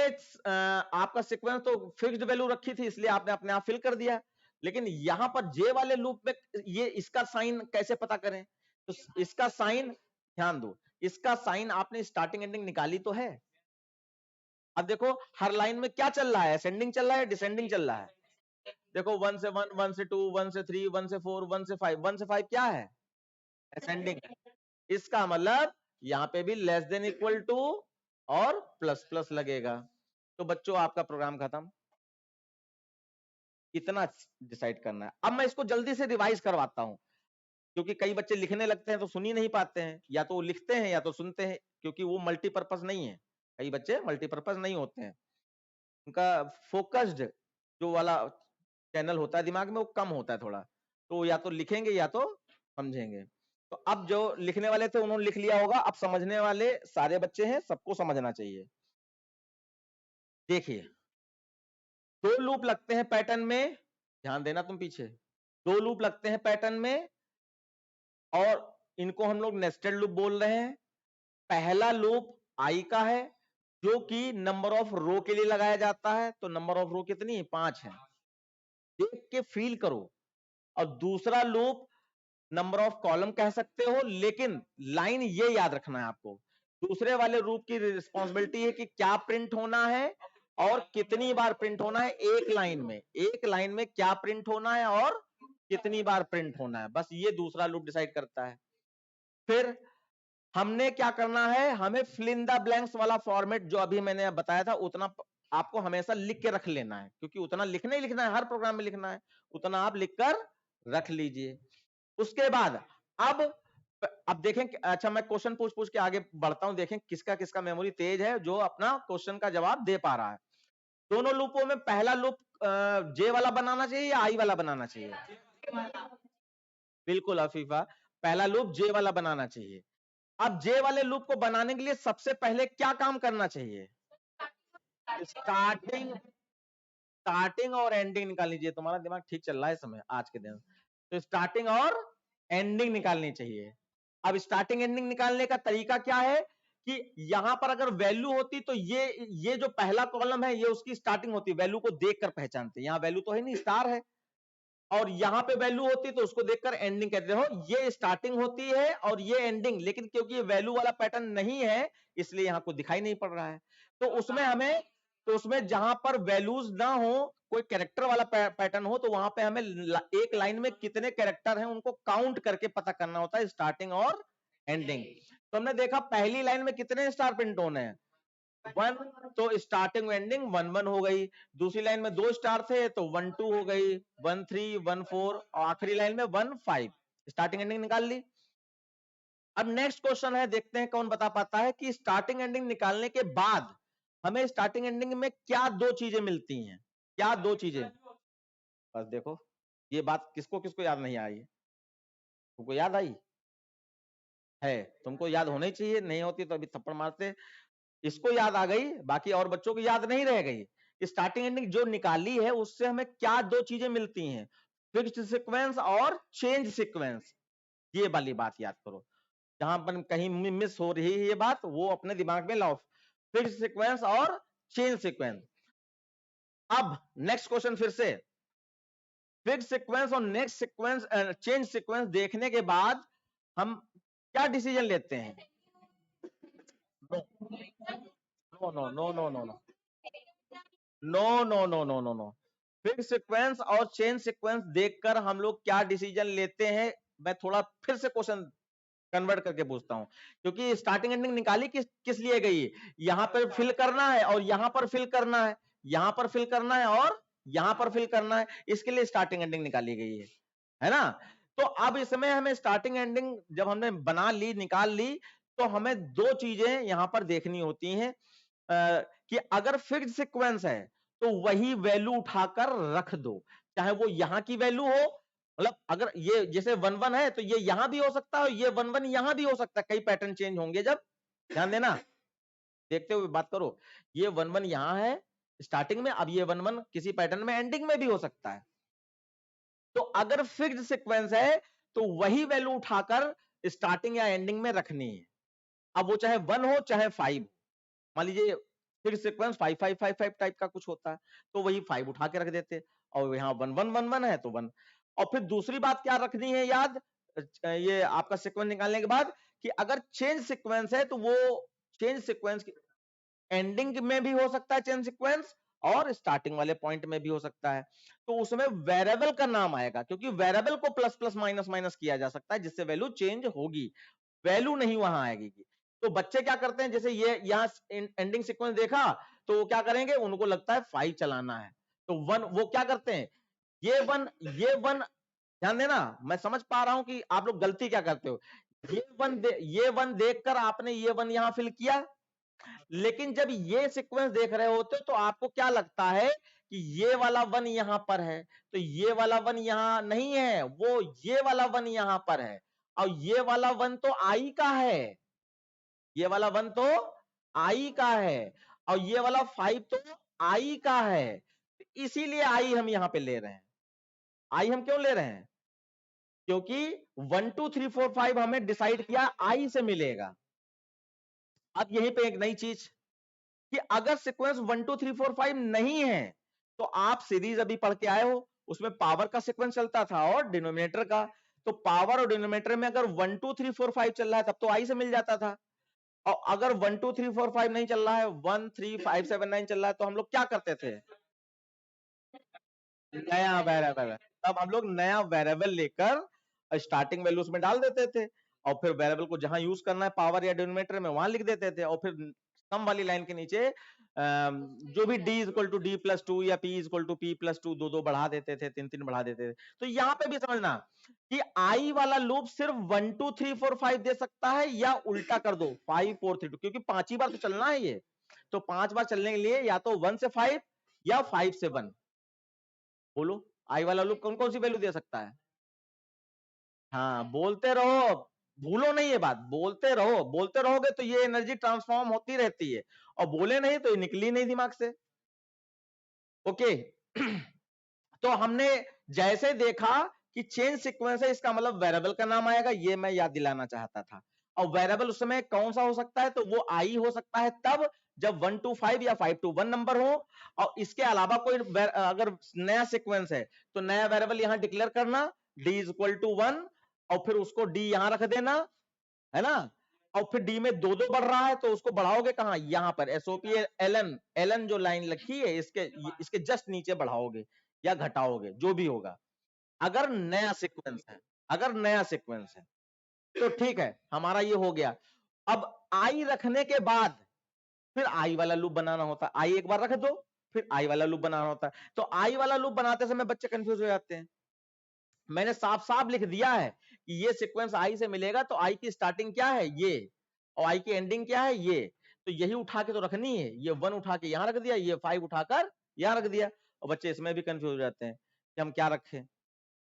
आपका सीक्वेंस तो फिक्स्ड वैल्यू रखी थी, इसलिए आपने अपने आप फिल कर दिया। लेकिन यहां पर जे वाले लूप में ये इसका साइन कैसे पता करें? तो इसका साइन ध्यान दो, इसका साइन आपने स्टार्टिंग एंडिंग निकाली तो है। अब देखो हर लाइन में क्या चल रहा है, असेंडिंग चल रहा है, डिसेंडिंग चल रहा है। देखो 1 से 1, 1 से 2, 1 से 3, 1 से 4, 1 से 5, 1 से 5 क्या है? असेंडिंग। इसका मतलब यहां पे भी लेस देन इक्वल टू और प्लस प्लस लगेगा। तो बच्चों आपका प्रोग्राम खत्म, इतना डिसाइड करना है। अब मैं इसको जल्दी से रिवाइज करवाता हूं, क्योंकि कई बच्चे लिखने लगते हैं तो सुन ही नहीं पाते हैं, या तो वो लिखते हैं या तो सुनते हैं, क्योंकि वो मल्टीपर्पज नहीं है। कई बच्चे मल्टीपर्पज नहीं होते हैं, उनका फोकस्ड जो वाला चैनल होता है दिमाग में वो कम होता है थोड़ा, तो या तो लिखेंगे या तो समझेंगे। तो अब जो लिखने वाले थे उन्होंने लिख लिया होगा, अब समझने वाले सारे बच्चे हैं, सबको समझना चाहिए। देखिए, दो लूप लगते हैं पैटर्न में, ध्यान देना तुम पीछे, दो लूप लगते हैं पैटर्न में, और इनको हम लोग नेस्टेड लूप बोल रहे हैं। पहला लूप आई का है, जो कि नंबर ऑफ रो के लिए लगाया जाता है। तो नंबर ऑफ रो कितनी है? 5 है, देख के फील करो। और दूसरा लूप नंबर ऑफ कॉलम कह सकते हो, लेकिन लाइन ये याद रखना है आपको, दूसरे वाले लूप की रिस्पॉन्सिबिलिटी है कि क्या प्रिंट होना है और कितनी बार प्रिंट होना है। एक लाइन में, एक लाइन में क्या प्रिंट होना है और कितनी बार प्रिंट होना है, बस ये दूसरा लूप डिसाइड करता है। फिर हमने क्या करना है, हमें फिल इन द ब्लैंक्स वाला फॉर्मेट जो अभी मैंने बताया था उतना आपको हमेशा लिख के रख लेना है, क्योंकि उतना लिखना ही लिखना है, हर प्रोग्राम में लिखना है, उतना आप लिखकर रख लीजिए। उसके बाद अब देखें, अच्छा मैं क्वेश्चन पूछ पूछ के आगे बढ़ता हूं, देखें किसका किसका मेमोरी तेज है जो अपना क्वेश्चन का जवाब दे पा रहा है। दोनों लूपों में पहला लूप जे वाला बनाना चाहिए या आई वाला बनाना चाहिए? बिल्कुल अफीफा, पहला लूप जे वाला बनाना चाहिए। अब जे वाले लूप को बनाने के लिए सबसे पहले क्या काम करना चाहिए? स्टार्टिंग स्टार्टिंग और एंडिंग निकाल लीजिए। तुम्हारा दिमाग ठीक चल रहा है इस समय आज के दिन। तो स्टार्टिंग और एंडिंग निकालनी चाहिए। अब स्टार्टिंग एंडिंग निकालने का तरीका क्या है कि यहां पर अगर वैल्यू होती तो ये जो पहला कॉलम है ये उसकी स्टार्टिंग होती, वैल्यू को देखकर पहचानते। यहां वैल्यू तो है नहीं, स्टार है, और यहां पे वैल्यू होती तो उसको देखकर एंडिंग कहते हो। ये स्टार्टिंग होती है और ये एंडिंग, लेकिन क्योंकि ये वैल्यू वाला पैटर्न नहीं है इसलिए यहां को दिखाई नहीं पड़ रहा है। तो उसमें जहां पर वैल्यूज ना हो, कोई कैरेक्टर वाला पैटर्न हो, तो वहां पे हमें एक लाइन में कितने कैरेक्टर हैं उनको काउंट करके पता करना होता है, स्टार्टिंग और एंडिंग। तो हमने देखा पहली लाइन में कितने स्टार पिंटोन है, 1, तो स्टार्टिंग एंडिंग 1 1 हो गई। दूसरी लाइन में 2 स्टार थे तो 1 2 हो गई, 1 3 1 4, और आखिरी लाइन में 1 5। स्टार्टिंग एंडिंग निकाल ली। अब नेक्स्ट क्वेश्चन है, देखते हैं कौन बता पाता है कि स्टार्टिंग एंडिंग निकालने के बाद हमें स्टार्टिंग एंडिंग में क्या दो चीजें मिलती हैं? क्या दो चीजें? बस देखो, ये बात किसको किसको याद नहीं आई? तुमको याद आई है? तुमको याद होनी चाहिए, नहीं होती तो अभी थप्पड़ मारते। इसको याद आ गई, बाकी और बच्चों को याद नहीं रह गई। स्टार्टिंग एंडिंग जो निकाली है उससे हमें क्या दो चीजें मिलती हैं? फिक्स्ड सीक्वेंस और चेंज सीक्वेंस। ये वाली बात याद करो, जहां पर कहीं मिस हो रही है ये बात वो अपने दिमाग में लाओ। फिक्स्ड सीक्वेंस और चेंज सीक्वेंस। अब नेक्स्ट क्वेश्चन फिर से, फिक्स्ड सीक्वेंस और नेक्स्ट सीक्वेंस चेंज सीक्वेंस देखने के बाद हम क्या डिसीजन लेते हैं? No no no no no no no no no no no no fix sequence और चेन सीक्वेंस देखकर हम लोग क्या डिसीजन लेते हैं? मैं थोड़ा फिर से क्वेश्चन कन्वर्ट करके पूछता हूं, क्योंकि स्टार्टिंग एंडिंग निकाली किस लिए गई है? यहां पर फिल करना है और यहां पर फिल करना है, यहां पर फिल करना है और यहां पर फिल करना है, इसके लिए स्टार्टिंग एंडिंग निकाली गई है ना? तो अब इसमें हमें स्टार्टिंग एंडिंग जब हमने बना ली, निकाल ली, तो हमें दो चीजें यहां पर देखनी होती हैं कि अगर फिक्स्ड सीक्वेंस है तो वही वैल्यू उठाकर रख दो, चाहे वो यहां की वैल्यू हो, मतलब अगर ये जैसे 1 1 है तो ये यहां भी हो सकता है, ये 1 1 यहां भी हो सकता है, कई पैटर्न चेंज होंगे जब, ध्यान देना, देखते हुए बात करो। ये 1 1 यहां है स्टार्टिंग में, अब ये 1 1 किसी पैटर्न में एंडिंग में भी हो सकता है। तो अगर फिक्स्ड सीक्वेंस है तो वही वैल्यू उठाकर स्टार्टिंग या एंडिंग में रखनी है, अब वो चाहे 1 हो चाहे 5। मान लीजिए फिक्स सीक्वेंस 5 5 5 5 टाइप का कुछ होता है, तो वही 5 उठा के रख देते, और यहाँ 1 1 1 1 है तो 1। और फिर दूसरी बात क्या रखनी है याद, ये आपका सीक्वेंस निकालने के बाद, कि अगर चेंज सीक्वेंस है तो वो चेंज सीक्वेंस एंडिंग में भी हो सकता है चेंज सीक्वेंस, और स्टार्टिंग वाले पॉइंट में भी हो सकता है। तो उसमें वेरिएबल का नाम आएगा, क्योंकि वेरिएबल को प्लस प्लस माइनस माइनस किया जा सकता है जिससे वैल्यू चेंज होगी, वैल्यू नहीं वहां आएगी। तो बच्चे क्या करते हैं, जैसे ये यहाँ एंडिंग सीक्वेंस देखा तो वो क्या करेंगे, उनको लगता है 5 चलाना है, तो 1 वो क्या करते हैं, ये वन, ध्यान देना, मैं समझ पा रहा हूं कि आप लोग गलती क्या करते हो। ये 1 देखकर आपने ये 1 यहां फिल किया, लेकिन जब ये सीक्वेंस देख रहे होते तो आपको क्या लगता है कि ये वाला 1 यहां पर है, तो ये वाला 1 यहां नहीं है, वो ये वाला 1 यहां पर है, और ये वाला 1 तो आई का है, ये वाला 1 तो आई का है, और ये वाला 5 तो आई का है, इसीलिए आई हम यहां पे ले रहे हैं। आई हम क्यों ले रहे हैं? क्योंकि 1 2 3 4 5 हमें डिसाइड किया आई से मिलेगा। अब यहीं पे एक नई चीज कि अगर सीक्वेंस 1 2 3 4 5 नहीं है, तो आप सीरीज अभी पढ़ के आए हो, उसमें पावर का सीक्वेंस चलता था और डिनोमिनेटर का, तो पावर और डिनोमिनेटर में अगर 1 2 3 4 5 चल रहा है तब तो आई से मिल जाता था, और अगर 1 2 3 4 5 नहीं चल रहा है, 1 3 5 7 9 चल रहा है, तो हम लोग क्या करते थे, नया वेरिएबल, तब हम लोग नया वेरिएबल लेकर स्टार्टिंग वैल्यूज में डाल देते थे, और फिर वेरिएबल को जहां यूज करना है पावर या डिनोमिनेटर में वहां लिख देते थे, और फिर सम वाली लाइन के नीचे जो भी d equal to d plus two या p equal to p plus two, दो दो बढ़ा देते थे, तीन तीन बढ़ा देते थे। तो यहाँ पे भी समझना कि आई वाला लूप सिर्फ 1 2 3 4 5 दे सकता है, या उल्टा कर दो 5 4 3 2, क्योंकि 5 ही बार तो चलना है ये, तो 5 बार चलने के लिए या तो 1 से 5 या 5 से 1। बोलो आई वाला लूप कौन कौन सी वैल्यू दे सकता है? हाँ, बोलते रहो, भूलो नहीं ये बात, बोलते रहो, बोलते रहोगे तो ये एनर्जी ट्रांसफॉर्म होती रहती है, और बोले नहीं तो ये निकली नहीं दिमाग से। ओके तो हमने जैसे देखा कि चेंज सीक्वेंस है, इसका मतलब वेरिएबल का नाम आएगा, ये मैं याद दिलाना चाहता था। और वेरिएबल उस समय कौन सा हो सकता है, तो वो आई हो सकता है तब जब 1 to 5 या 5 to 1 नंबर हो, और इसके अलावा कोई अगर नया सीक्वेंस है तो नया वेरिएबल यहां डिक्लेयर करना d इज इक्वल टू 1, और फिर उसको d यहां रख देना, है ना। और फिर d में दो दो बढ़ रहा है तो उसको बढ़ाओगे कहां, यहां पर एसओपी एलन एलन जो लाइन लिखी है इसके जस्ट नीचे बढ़ाओगे या घटाओगे, जो भी होगा, अगर नया सीक्वेंस है, अगर नया सीक्वेंस है तो ठीक है, हमारा ये हो गया। अब आई रखने के बाद फिर आई वाला लूप बनाना होता है, आई एक बार रख दो फिर आई वाला लूप बनाना होता है। तो आई वाला लूप बनाते समय बच्चे कंफ्यूज हो जाते हैं। मैंने साफ साफ लिख दिया है कि ये सीक्वेंस आई से मिलेगा, तो आई की स्टार्टिंग क्या है ये, और आई की एंडिंग क्या है ये, तो यही उठा के तो रखनी है, ये 1 उठा के यहां रख दिया, ये 5 उठाकर यहां रख दिया, और बच्चे इसमें भी कंफ्यूज हो जाते हैं कि हम क्या रखें।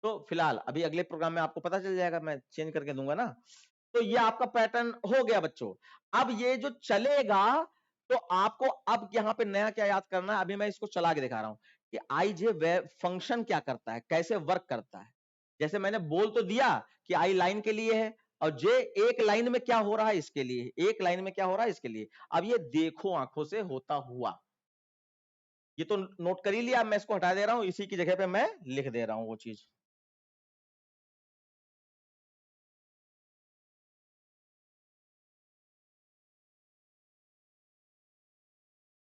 तो फिलहाल अभी अगले प्रोग्राम में आपको पता चल जाएगा, मैं चेंज करके दूंगा ना। तो ये आपका पैटर्न हो गया बच्चों। अब ये जो चलेगा, तो आपको अब यहाँ पे नया क्या याद करना है, अभी मैं इसको चला के दिखा रहा हूं कि आई जे फंक्शन क्या करता है, कैसे वर्क करता है। जैसे मैंने बोल तो दिया कि आई लाइन के लिए है, और जे एक लाइन में क्या हो रहा है इसके लिए, एक लाइन में क्या हो रहा है इसके लिए। अब ये देखो आंखों से होता हुआ, ये तो नोट कर ही लिया, मैं इसको हटा दे रहा हूं, इसी की जगह पे मैं लिख दे रहा हूं वो चीज।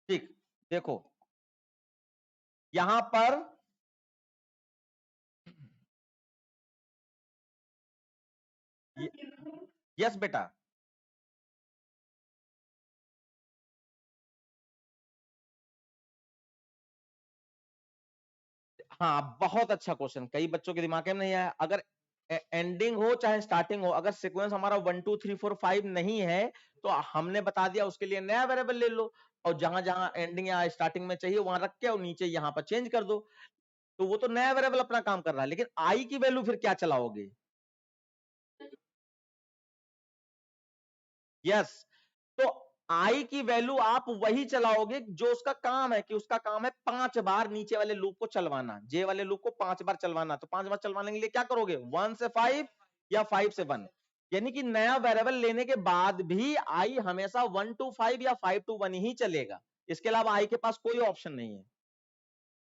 ठीक, देखो यहां पर यस बेटा, हाँ बहुत अच्छा क्वेश्चन, कई बच्चों के दिमाग में नहीं आया। अगर एंडिंग हो चाहे स्टार्टिंग हो, अगर सीक्वेंस हमारा 1 2 3 4 5 नहीं है, तो हमने बता दिया उसके लिए नया वेरिएबल ले लो, और जहां जहां एंडिंग या स्टार्टिंग में चाहिए वहां रख के और नीचे यहां पर चेंज कर दो, तो वो तो नया वेरिएबल अपना काम कर रहा है। लेकिन आई की वैल्यू फिर क्या चलाओगे। यस, तो आई की वैल्यू आप वही चलाओगे जो उसका काम है, कि उसका काम है 5 बार नीचे वाले लूप को चलवाना, जे वाले लूप को 5 बार चलवाना। तो 5 बार चलवाने के लिए क्या करोगे, 1 से 5 या 5 से 1, यानी कि नया वेरिएबल लेने के बाद भी आई हमेशा 1 to 5 या 5 to 1 ही चलेगा। इसके अलावा आई के पास कोई ऑप्शन नहीं है,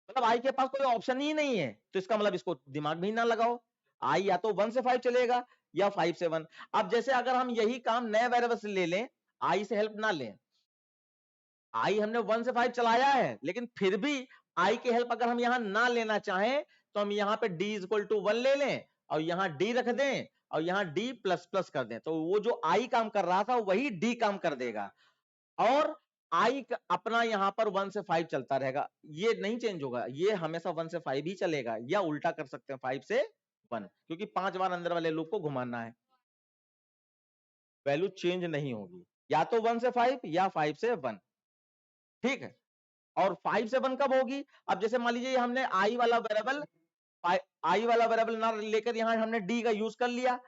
मतलब आई के पास कोई ऑप्शन ही नहीं है, तो इसका मतलब इसको दिमाग भी ना लगाओ, आई या तो 1 से 5 चलेगा या 5 से 1। अब जैसे अगर हम यही काम नए वेरिएबल से ले लें, आई से हेल्प ना लें, आई हमने 1 से 5 चलाया है, लेकिन फिर भी आई की हेल्प अगर हम यहां ना लेना चाहें, तो हम यहां पे d इक्वल टू 1 ले लें, और यहां d रख दें, और यहां d प्लस प्लस कर दें, तो वो जो आई काम कर रहा था वही d काम कर देगा, और आई अपना यहां पर 1 से 5 चलता रहेगा, ये नहीं चेंज होगा, ये हमेशा 1 से 5 ही चलेगा, या उल्टा कर सकते हैं 5 से 1, क्योंकि 5 बार अंदर वाले लूप को घुमाना है, वैल्यू चेंज नहीं होगी, या तो 1 से 5 या 5 से 1। ठीक है, और 5 से 1 कब होगी, अब जैसे मान लीजिए हमने आई वाला वेरिएबल, आई वाला वेरिएबल ना लेकर यहां हमने डी का यूज कर लिया।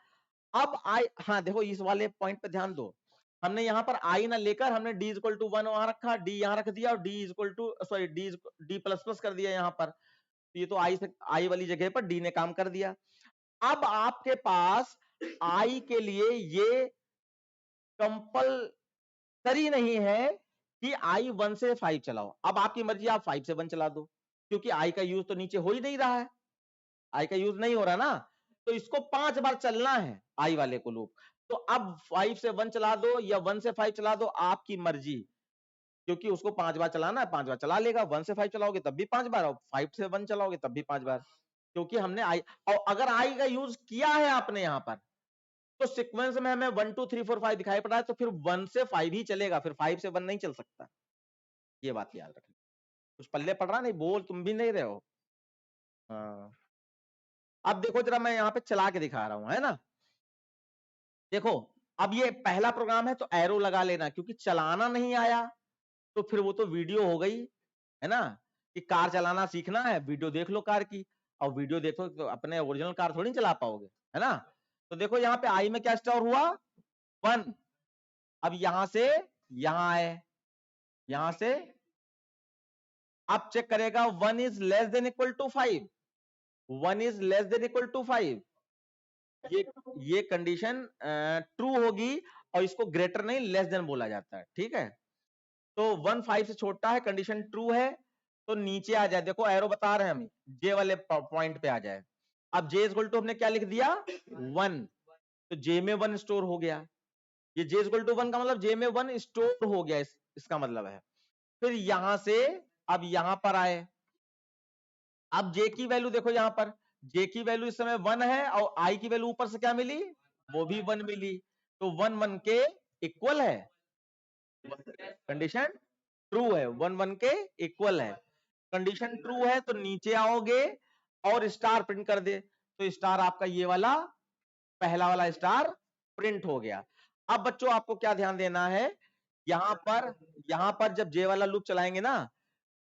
अब आई, हाँ देखो इस वाले पॉइंट पे ध्यान दो, हमने यहां पर आई ना लेकर हमने डी इक्वल टू 1 वहां रखा, डी यहां रख दिया, और d equal to sorry d plus plus कर दिया यहां पर, तो ये तो आई से आई वाली जगह पर डी ने काम कर दिया। अब आपके पास आई के लिए ये कंपलसरी नहीं है कि आई 1 से 5 चलाओ, अब आपकी मर्जी, आप 5 से 1 चला दो, क्योंकि आई का यूज तो नीचे हो ही नहीं रहा है, आई का यूज नहीं हो रहा ना, तो इसको 5 बार चलना है आई वाले को लूप। तो अब 5 से 1 चला दो या 1 से 5 चला दो, आपकी मर्जी, क्योंकि उसको 5 बार चलाना है, 5 बार चला लेगा, 1 से 5 चलाओगे तब भी 5 बार, और 5 से 1 चलाओगे तब भी 5 बार, क्योंकि हमने आई, और अगर आई का यूज किया है आपने यहां पर, तो सीक्वेंस में हमें 1 2 3 4 5 दिखाई पड़ रहा है, तो फिर 1 से 5 ही चलेगा, फिर 5 से 1 नहीं चल सकता, ये बात याद रखना। कुछ पल्ले पड़ रहा नहीं, बोल तुम भी नहीं रहे हो। हाँ, अब देखो जरा मैं यहाँ पे चला के दिखा रहा हूं, है ना। देखो, अब ये पहला प्रोग्राम है तो एरो लगा लेना, क्योंकि चलाना नहीं आया तो फिर वो तो वीडियो हो गई, है ना, कि कार चलाना सीखना है, वीडियो देख लो कार की, और वीडियो देखो तो अपने ओरिजिनल कार थोड़ी चला पाओगे, है ना। तो देखो यहाँ पे आई में क्या स्टोर हुआ 1। अब यहां से यहां आए, यहां से अब चेक करेगा 1 is less than equal to 5, 1 is less than equal to 5, ये कंडीशन ट्रू होगी और इसको ग्रेटर नहीं लेस देन बोला जाता है, ठीक है। तो 1 5 से छोटा है, कंडीशन ट्रू है, तो नीचे आ जाए, देखो एरो बता रहे हैं हम जे वाले पॉइंट पे आ जाए। अब जे इक्वल टू हमने क्या लिख दिया 1, तो जे में 1 स्टोर हो गया, ये जे इक्वल टू 1 का मतलब जे में 1 स्टोर हो गया, इसका मतलब है। फिर यहां से अब यहां पर आए, अब जे की वैल्यू देखो, यहां पर जे की वैल्यू इस समय 1 है और आई की वैल्यू ऊपर से क्या मिली, वो भी 1 मिली, तो 1 1 के इक्वल है, कंडीशन ट्रू है, 1 1 के इक्वल है, कंडीशन ट्रू है। तो नीचे आओगे और स्टार प्रिंट कर दे, तो स्टार आपका ये वाला पहला वाला स्टार प्रिंट हो गया। अब बच्चों आपको क्या ध्यान देना है, यहां पर जब जे वाला लूप चलाएंगे ना,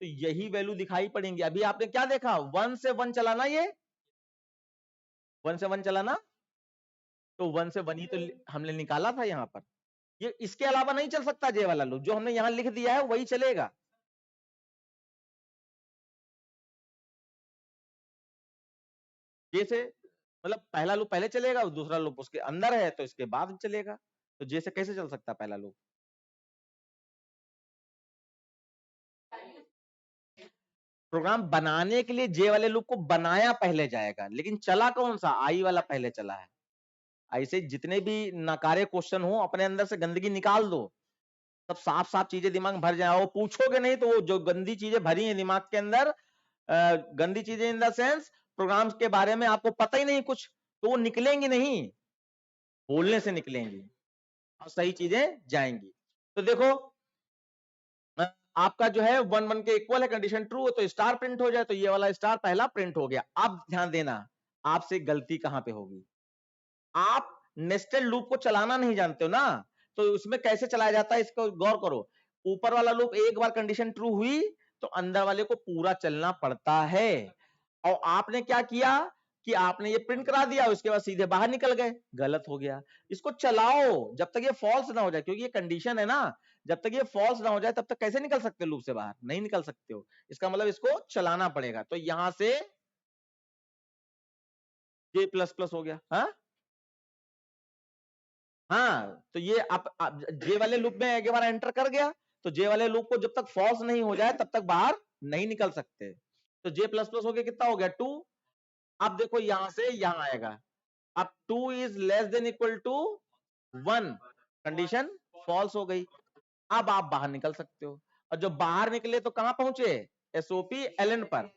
तो यही वैल्यू दिखाई पड़ेंगी। अभी आपने क्या देखा 1 से 1 चलाना, ये 1 से 1 चलाना, तो 1 से 1 ही तो हमने निकाला था यहां पर, ये इसके अलावा नहीं चल सकता जे वाला लूप, जो हमने यहां लिख दिया है वही चलेगा। जैसे मतलब पहला लूप पहले चलेगा, दूसरा लूप उसके अंदर है तो इसके बाद चलेगा, तो जैसे कैसे चल सकता पहला लूप। प्रोग्राम बनाने के लिए जे वाले लूप को बनाया पहले जाएगा, लेकिन चला कौन सा, आई वाला पहले चला है। ऐसे जितने भी नकारे क्वेश्चन हो अपने अंदर से गंदगी निकाल दो, सब साफ साफ चीजें दिमाग में भर जाए, वो पूछोगे नहीं तो वो जो गंदी चीजें भरी हैं दिमाग के अंदर, गंदी चीजें इन द सेंस प्रोग्राम्स के बारे में आपको पता ही नहीं कुछ, तो वो निकलेंगी नहीं, बोलने से निकलेंगी और सही चीजें जाएंगी। तो देखो आपका जो है 1 1 के इक्वल है, कंडीशन ट्रू है, तो स्टार प्रिंट हो जाए, तो ये वाला स्टार पहला प्रिंट हो गया। अब ध्यान देना आपसे गलती कहां पे होगी, आप नेस्टेड लूप को चलाना नहीं जानते हो ना, तो उसमें कैसे चलाया जाता है इसको गौर करो। ऊपर वाला लूप एक बार कंडीशन ट्रू हुई तो अंदर वाले को पूरा चलना पड़ता है, और आपने क्या किया कि आपने ये प्रिंट करा दिया, उसके बाद सीधे बाहर निकल गए, गलत हो गया। इसको चलाओ जब तक ये फॉल्स ना हो जाए, क्योंकि ये कंडीशन है ना, जब तक ये फॉल्स ना हो जाए तब तक कैसे निकल सकते हो लूप से बाहर, नहीं निकल सकते हो, इसका मतलब इसको चलाना पड़ेगा। तो यहां से जे प्लस प्लस हो गया, हाँ तो ये आप जे वाले लूप में एक बार एंटर कर गया, तो जे वाले लूप को जब तक फॉल्स नहीं हो जाए तब तक बाहर नहीं निकल सकते। तो जे प्लस प्लस हो गया, कितना हो गया 2। अब देखो यहां से यहां आएगा, अब 2 is less than equal to 1, condition false हो गई, अब आप बाहर निकल सकते हो। और जब बाहर निकले तो कहां पहुंचे, एसओपी एलएन पर,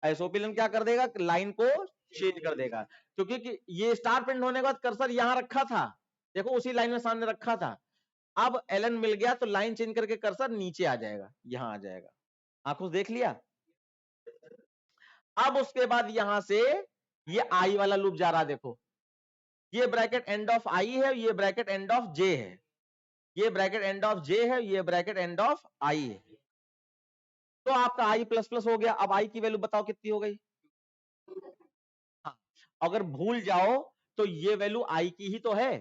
एसओपी एलएन क्या कर देगा, लाइन को चेंज कर देगा, क्योंकि ये स्टार प्रिंट होने के बाद कर्सर यहां रखा था, देखो उसी लाइन में सामने रखा था, अब एलन मिल गया तो लाइन चेंज करके कर्सर नीचे आ जाएगा, यहां आ जाएगा, आंखों से देख लिया। अब उसके बाद यहां से ये आई वाला लूप जा रहा, देखो ये ब्रैकेट एंड ऑफ आई है, ये ब्रैकेट एंड ऑफ जे है, ये ब्रैकेट एंड ऑफ जे है, ये ब्रैकेट एंड ऑफ आई है, तो आपका आई प्लस प्लस हो गया। अब आई की वैल्यू बताओ कितनी हो गई, हाँ अगर भूल जाओ तो ये वैल्यू आई की ही तो है,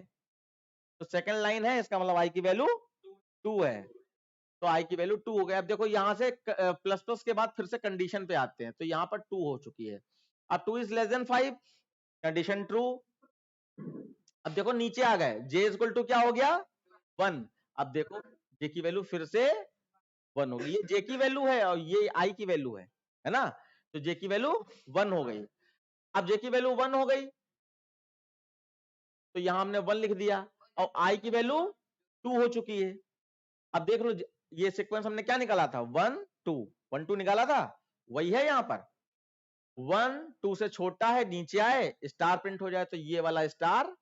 तो सेकंड लाइन है, इसका मतलब आई की वैल्यू 2 है, तो आई की वैल्यू 2 हो गया। अब देखो यहां से प्लस प्लस के बाद फिर से कंडीशन पे आते हैं, तो यहां पर 2 हो चुकी है, अब 2 is less then 5, condition true. अब देखो नीचे आ गए, जे इज इक्वल टू क्या हो गया 1, अब देखो जे की वैल्यू फिर से 1 होगी, ये जे की वैल्यू है और ये आई की वैल्यू है ना, तो जे की वैल्यू 1 हो गई। अब जे की वैल्यू 1 हो गई तो यहां हमने 1 लिख दिया, और आई की वैल्यू 2 हो चुकी है। अब देख लो ये सीक्वेंस हमने क्या निकाला था 1 2 1 2 निकाला था, वही है यहां पर 1 2 से छोटा है, नीचे आए स्टार प्रिंट हो जाए, तो ये वाला स्टार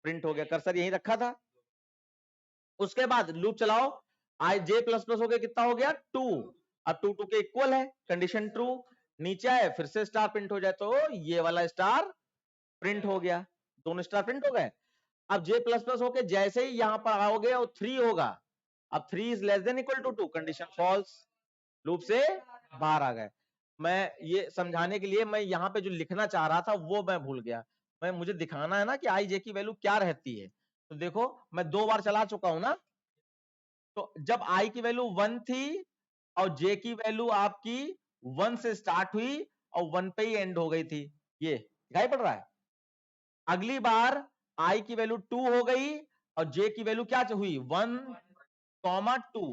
प्रिंट हो गया, कर्सर यहीं रखा था। उसके बाद लूप चलाओ, आई जे प्लस प्लस हो गया, कितना हो गया 2, अब 2 2 के इक्वल है, कंडीशन ट्रू, नीचे आए फिर से स्टार प्रिंट हो जाए, तो ये वाला स्टार प्रिंट हो गया, दोनों स्टार प्रिंट हो गए। अब जे प्लस प्लस होके जैसे ही यहां पर आओगे और 3 होगा, अब 3 is less than equal to 2, condition false, loop से बाहर आ गए। मैं ये समझाने के लिए मैं यहां पे जो लिखना चाह रहा था वो मैं भूल गया, मुझे दिखाना है ना कि आई जे की वैल्यू क्या रहती है। तो देखो मैं 2 बार चला चुका हूं ना, तो जब आई की वैल्यू 1 थी और जे की वैल्यू आपकी 1 से स्टार्ट हुई और 1 पे ही एंड हो गई थी, ये दिखाई पड़ रहा है। अगली बार आई की वैल्यू 2 हो गई और जे की वैल्यू क्या हुई 1,2।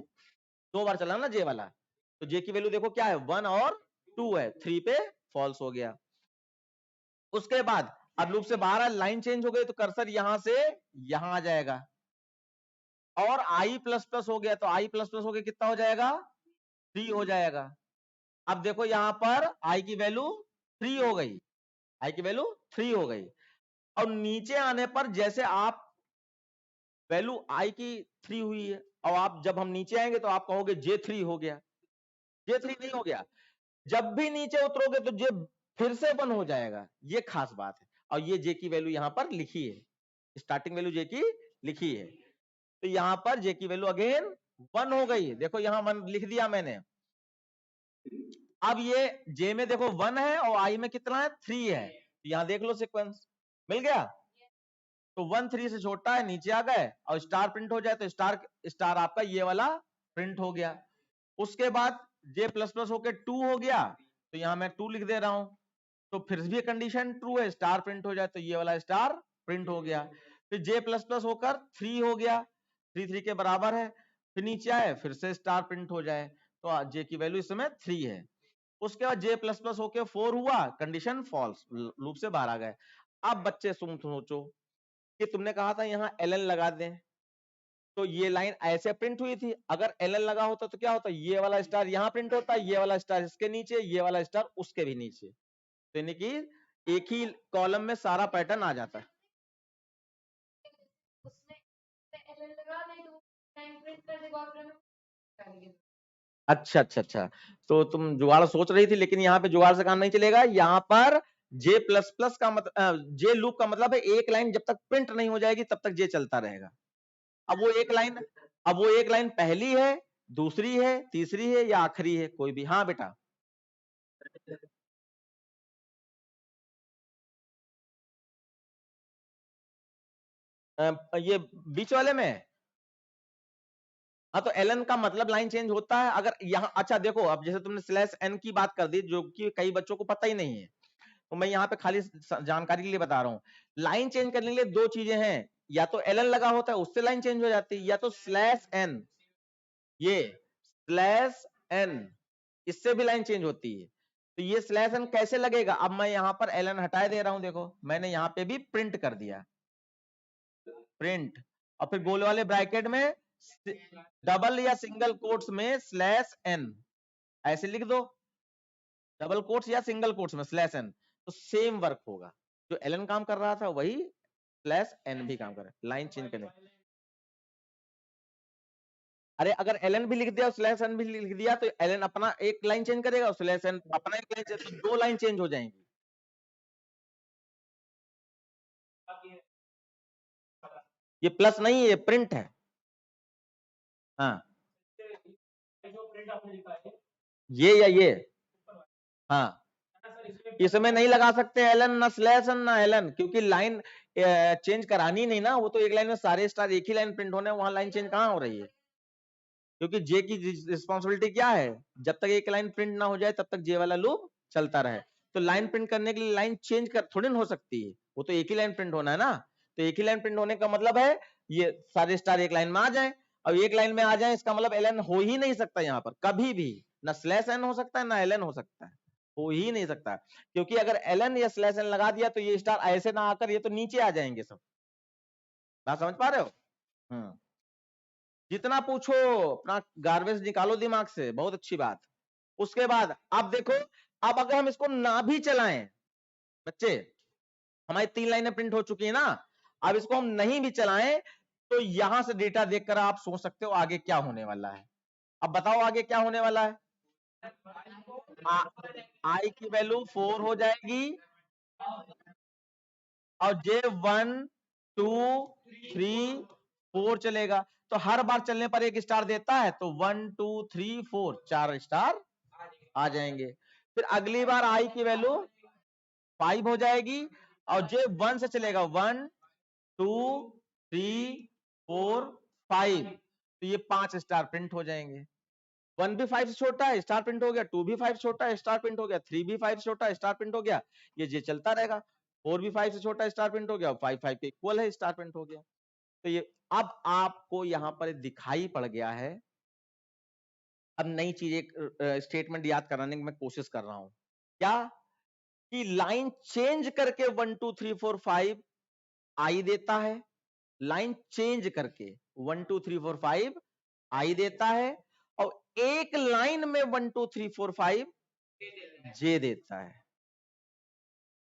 2 बार चला ना जे वाला, तो जे की वैल्यू देखो क्या है 1 और 2 है, 3 पे फॉल्स हो गया। उसके बाद अब लूप से बाहर लाइन चेंज हो गई तो कर्सर यहां से यहां आ जाएगा और आई प्लस प्लस हो गया, तो आई प्लस प्लस हो गया कितना हो जाएगा 3 हो जाएगा। अब देखो यहां पर आई की वैल्यू 3 हो गई, आई की वैल्यू 3 हो गई और नीचे आने पर जैसे आप वैल्यू आई की 3 हुई है और आप जब हम नीचे आएंगे तो आप कहोगे J3 हो गया, J3 नहीं हो गया। जब भी नीचे उतरोगे तो J फिर से 1 हो जाएगा, ये खास बात है। और ये J की वैल्यू यहां पर लिखी है, स्टार्टिंग वैल्यू J की लिखी है, तो यहां पर J की वैल्यू अगेन 1 हो गई। देखो यहां 1 लिख दिया मैंने। अब ये J में देखो 1 है और I में कितना है 3 है, यहां देख लो सीक्वेंस मिल गया। तो 1 3 से छोटा है, नीचे आ गए और स्टार प्रिंट हो जाए तो स्टार स्टार आपका ये वाला प्रिंट हो गया। उसके बाद J प्लस प्लस होकर 2 हो गया, तो यहां मैं 2 लिख दे रहा हूं, तो फिर भी कंडीशन ट्रू है, स्टार प्रिंट हो जाए तो ये वाला स्टार प्रिंट हो गया। फिर J प्लस प्लस होकर 3 हो गया, 3 3 के बराबर है, फिर नीचे आए फिर से स्टार प्रिंट हो जाए, तो J की वैल्यू इस समय 3 है। उसके बाद J प्लस प्लस होकर 4 हुआ, कंडीशन फॉल्स, लूप से बाहर आ गए। अब बच्चे सोचो कि तुमने कहा था यहां ln लगा दें, तो ये लाइन ऐसे प्रिंट हुई थी, अगर ln लगा होता तो क्या होता, ये वाला स्टार यहां प्रिंट होता, ये वाला स्टार इसके नीचे, ये वाला स्टार उसके भी नीचे, तो यानी कि एक ही कॉलम में सारा पैटर्न आ जाता है। अच्छा अच्छा अच्छा, तो तुम जुगाड़ सोच रही थी, लेकिन यहाँ पे जुगाड़ से काम नहीं चलेगा। यहाँ पर J प्लस प्लस का मतलब J लूप का मतलब है एक लाइन जब तक प्रिंट नहीं हो जाएगी तब तक J चलता रहेगा। अब वो एक लाइन पहली है, दूसरी है, तीसरी है या आखिरी है, कोई भी। हाँ बेटा, ये बीच वाले में, हाँ तो ln का मतलब लाइन चेंज होता है अगर यहाँ। अच्छा देखो, अब जैसे तुमने स्लैश n की बात कर दी जो कि कई बच्चों को पता ही नहीं है, तो मैं यहाँ पे खाली जानकारी के लिए बता रहा हूँ। लाइन चेंज करने के लिए दो चीजें हैं, या तो ln लगा होता है उससे लाइन चेंज हो जाती है, या तो स्लैश n, ये स्लैश n इससे भी लाइन चेंज होती है। तो ये स्लैश n कैसे लगेगा, अब मैं यहाँ पर ln हटा दे रहा हूं, देखो मैंने यहाँ पे भी प्रिंट कर दिया, प्रिंट, और फिर गोल वाले ब्रैकेट में डबल या सिंगल कोट्स में स्लैश n ऐसे लिख दो, डबल कोट्स या सिंगल कोट्स में स्लैश n, तो सेम वर्क होगा। जो ln काम कर रहा था वही स्लैश n भी काम कर रहा है, लाइन चेंज करने। अरे अगर ln भी लिख दिया स्लैश n भी लिख दिया तो ln अपना एक लाइन चेंज करेगा, स्लैश n अपना एक लाइन चेंज, तो दो लाइन चेंज हो जाएंगी। ये प्लस नहीं है, ये प्रिंट है। हाँ, ये या ये, हाँ इसमें नहीं लगा सकते एलन, ना स्लैश ना एलन, क्योंकि लाइन चेंज करानी नहीं ना, वो तो एक लाइन में सारे स्टार एक ही लाइन प्रिंट होने, वहां लाइन चेंज कहां हो रही है, क्योंकि जे की रिस्पॉन्सिबिलिटी क्या है, जब तक एक लाइन प्रिंट ना हो जाए तब तक जे वाला लूप चलता रहे। तो लाइन प्रिंट करने के लिए लाइन चेंज कर थोड़ी ना हो सकती है, वो तो एक ही लाइन प्रिंट होना है ना। तो एक ही लाइन प्रिंट होने का मतलब है ये सारे स्टार एक लाइन में आ जाए, अब एक लाइन में आ जाए इसका मतलब एलन हो ही नहीं सकता यहाँ पर कभी भी, ना स्लैश एन हो सकता है ना एलन हो सकता है, हो ही नहीं सकता, क्योंकि अगर एलन या स्लैश एन लगा दिया तो ये स्टार ऐसे ना आकर ये तो नीचे आ जाएंगे सब। बात समझ पा रहे हो? जितना पूछो अपना गार्बेज निकालो दिमाग से, बहुत अच्छी बात। उसके बाद अब देखो, अब अगर हम इसको ना भी चलाएं बच्चे, हमारी 3 लाइनें प्रिंट हो चुकी है ना, अब इसको हम नहीं भी चलाएं तो यहां से डेटा देखकर आप सोच सकते हो आगे क्या होने वाला है। अब बताओ आगे क्या होने वाला है। आई की वैल्यू 4 हो जाएगी और J 1 2 3 4 चलेगा, तो हर बार चलने पर एक स्टार देता है, तो 1 2 3 4 4 स्टार आ जाएंगे। फिर अगली बार आई की वैल्यू 5 हो जाएगी और जे 1 से चलेगा 1 2 3 4 5, तो ये 5 स्टार प्रिंट हो जाएंगे। 1 भी 5 से छोटा है, स्टार प्रिंट हो गया। 2 भी 5 से छोटा है, स्टार प्रिंट हो गया। 3 भी 5 से छोटा है, स्टार प्रिंट हो गया। ये जे चलता रहेगा। 4 भी 5 से छोटा है, स्टार प्रिंट हो गया। 5 5 के इक्वल है, स्टार प्रिंट हो गया। तो ये अब आपको यहां पर दिखाई पड़ गया है। अब नई चीज एक स्टेटमेंट याद कराने की मैं कोशिश कर रहा हूं, क्या कि लाइन चेंज करके 1 2 3 4 5 आई देता है। लाइन चेंज करके 1 2 3 4 5 आई देता है, और एक लाइन में 1 2 3 4 5 जे देता है।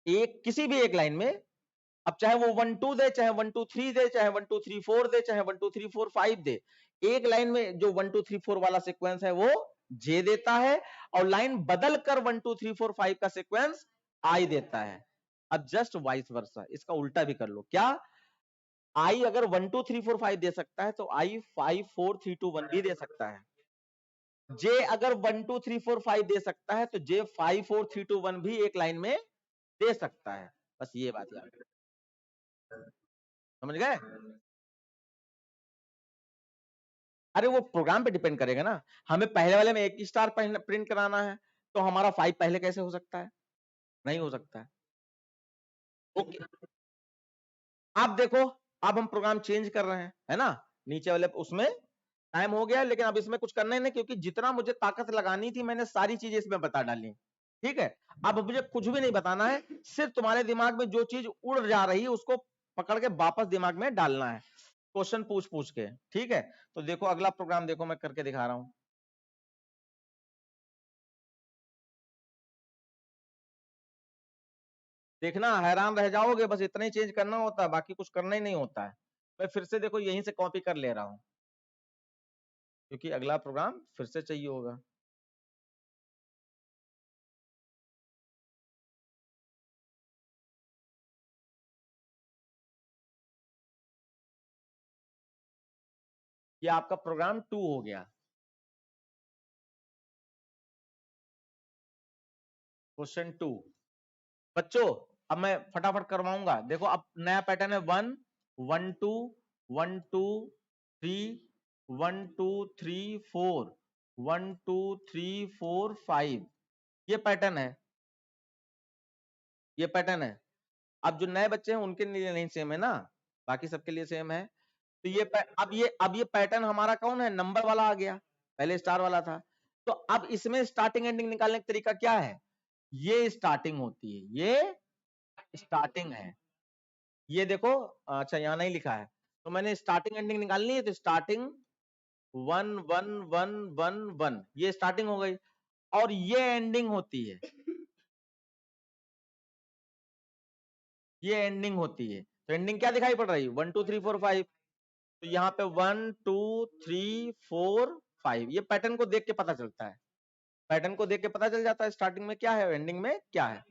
एक किसी भी एक लाइन में, अब चाहे वो 1 2 दे, चाहे 1 2 3 दे, चाहे 1 2 3 4 दे, चाहे 1 2 3 4 5 दे, एक लाइन में जो 1 2 3 4 वाला सीक्वेंस है वो जे देता है, और लाइन बदल कर 1 2 3 4 5 का सीक्वेंस आई देता है। अब जस्ट वाइस वर्सा, इसका उल्टा भी कर लो। क्या आई अगर 1 2 3 4 5 दे सकता है, तो आई 5 4 3 2 1 भी दे सकता है। जे अगर 1 2 3 4 5 दे सकता है, तो जे 5 4 3 2 1 भी एक लाइन में दे सकता है। बस ये बात याद रखना। समझ गए? अरे वो प्रोग्राम पे डिपेंड करेगा ना। हमें पहले वाले में एक ही स्टार प्रिंट कराना है, तो हमारा 5 पहले कैसे हो सकता है? नहीं हो सकता है। ओके, आप देखो, अब हम प्रोग्राम चेंज कर रहे हैं, है ना। नीचे वाले उसमें टाइम हो गया, लेकिन अब इसमें कुछ करना ही नहीं, क्योंकि जितना मुझे ताकत लगानी थी मैंने सारी चीजें इसमें बता डाली। ठीक है, अब मुझे कुछ भी नहीं बताना है, सिर्फ तुम्हारे दिमाग में जो चीज उड़ जा रही है उसको पकड़ के वापस दिमाग में डालना है, क्वेश्चन पूछ पूछ के। ठीक है, तो देखो अगला प्रोग्राम देखो, मैं करके दिखा रहा हूं। देखना, हैरान रह जाओगे। बस इतना ही चेंज करना होता है, बाकी कुछ करना ही नहीं होता है। मैं फिर से देखो यहीं से कॉपी कर ले रहा हूं, क्योंकि अगला प्रोग्राम फिर से चाहिए होगा। ये आपका प्रोग्राम 2 हो गया। क्वेश्चन 2 बच्चों, अब मैं फटाफट करवाऊंगा। देखो अब नया पैटर्न है 1 1 2 1 2 3 1 2 3 4 1 2 3 4 5, ये पैटर्न है, ये पैटर्न है। अब जो नए बच्चे हैं उनके लिए नहीं सेम है ना, बाकी सबके लिए सेम है। तो ये अब ये पैटर्न हमारा कौन है? नंबर वाला आ गया, पहले स्टार वाला था। तो अब इसमें स्टार्टिंग एंडिंग निकालने का तरीका क्या है? ये स्टार्टिंग होती है, ये स्टार्टिंग है। ये देखो, अच्छा यहां नहीं लिखा है, तो मैंने स्टार्टिंग एंडिंग निकालनी है, तो स्टार्टिंग 1 1 1 1 1, ये स्टार्टिंग हो गई, और ये एंडिंग होती है, ये एंडिंग होती है। तो एंडिंग क्या दिखाई पड़ रही है? 1 2 3 4 5। तो यहाँ पे 1 2 3 4 5, ये पैटर्न को देख के पता चलता है, पैटर्न को देख के पता चल जाता है स्टार्टिंग में क्या है, एंडिंग में क्या है।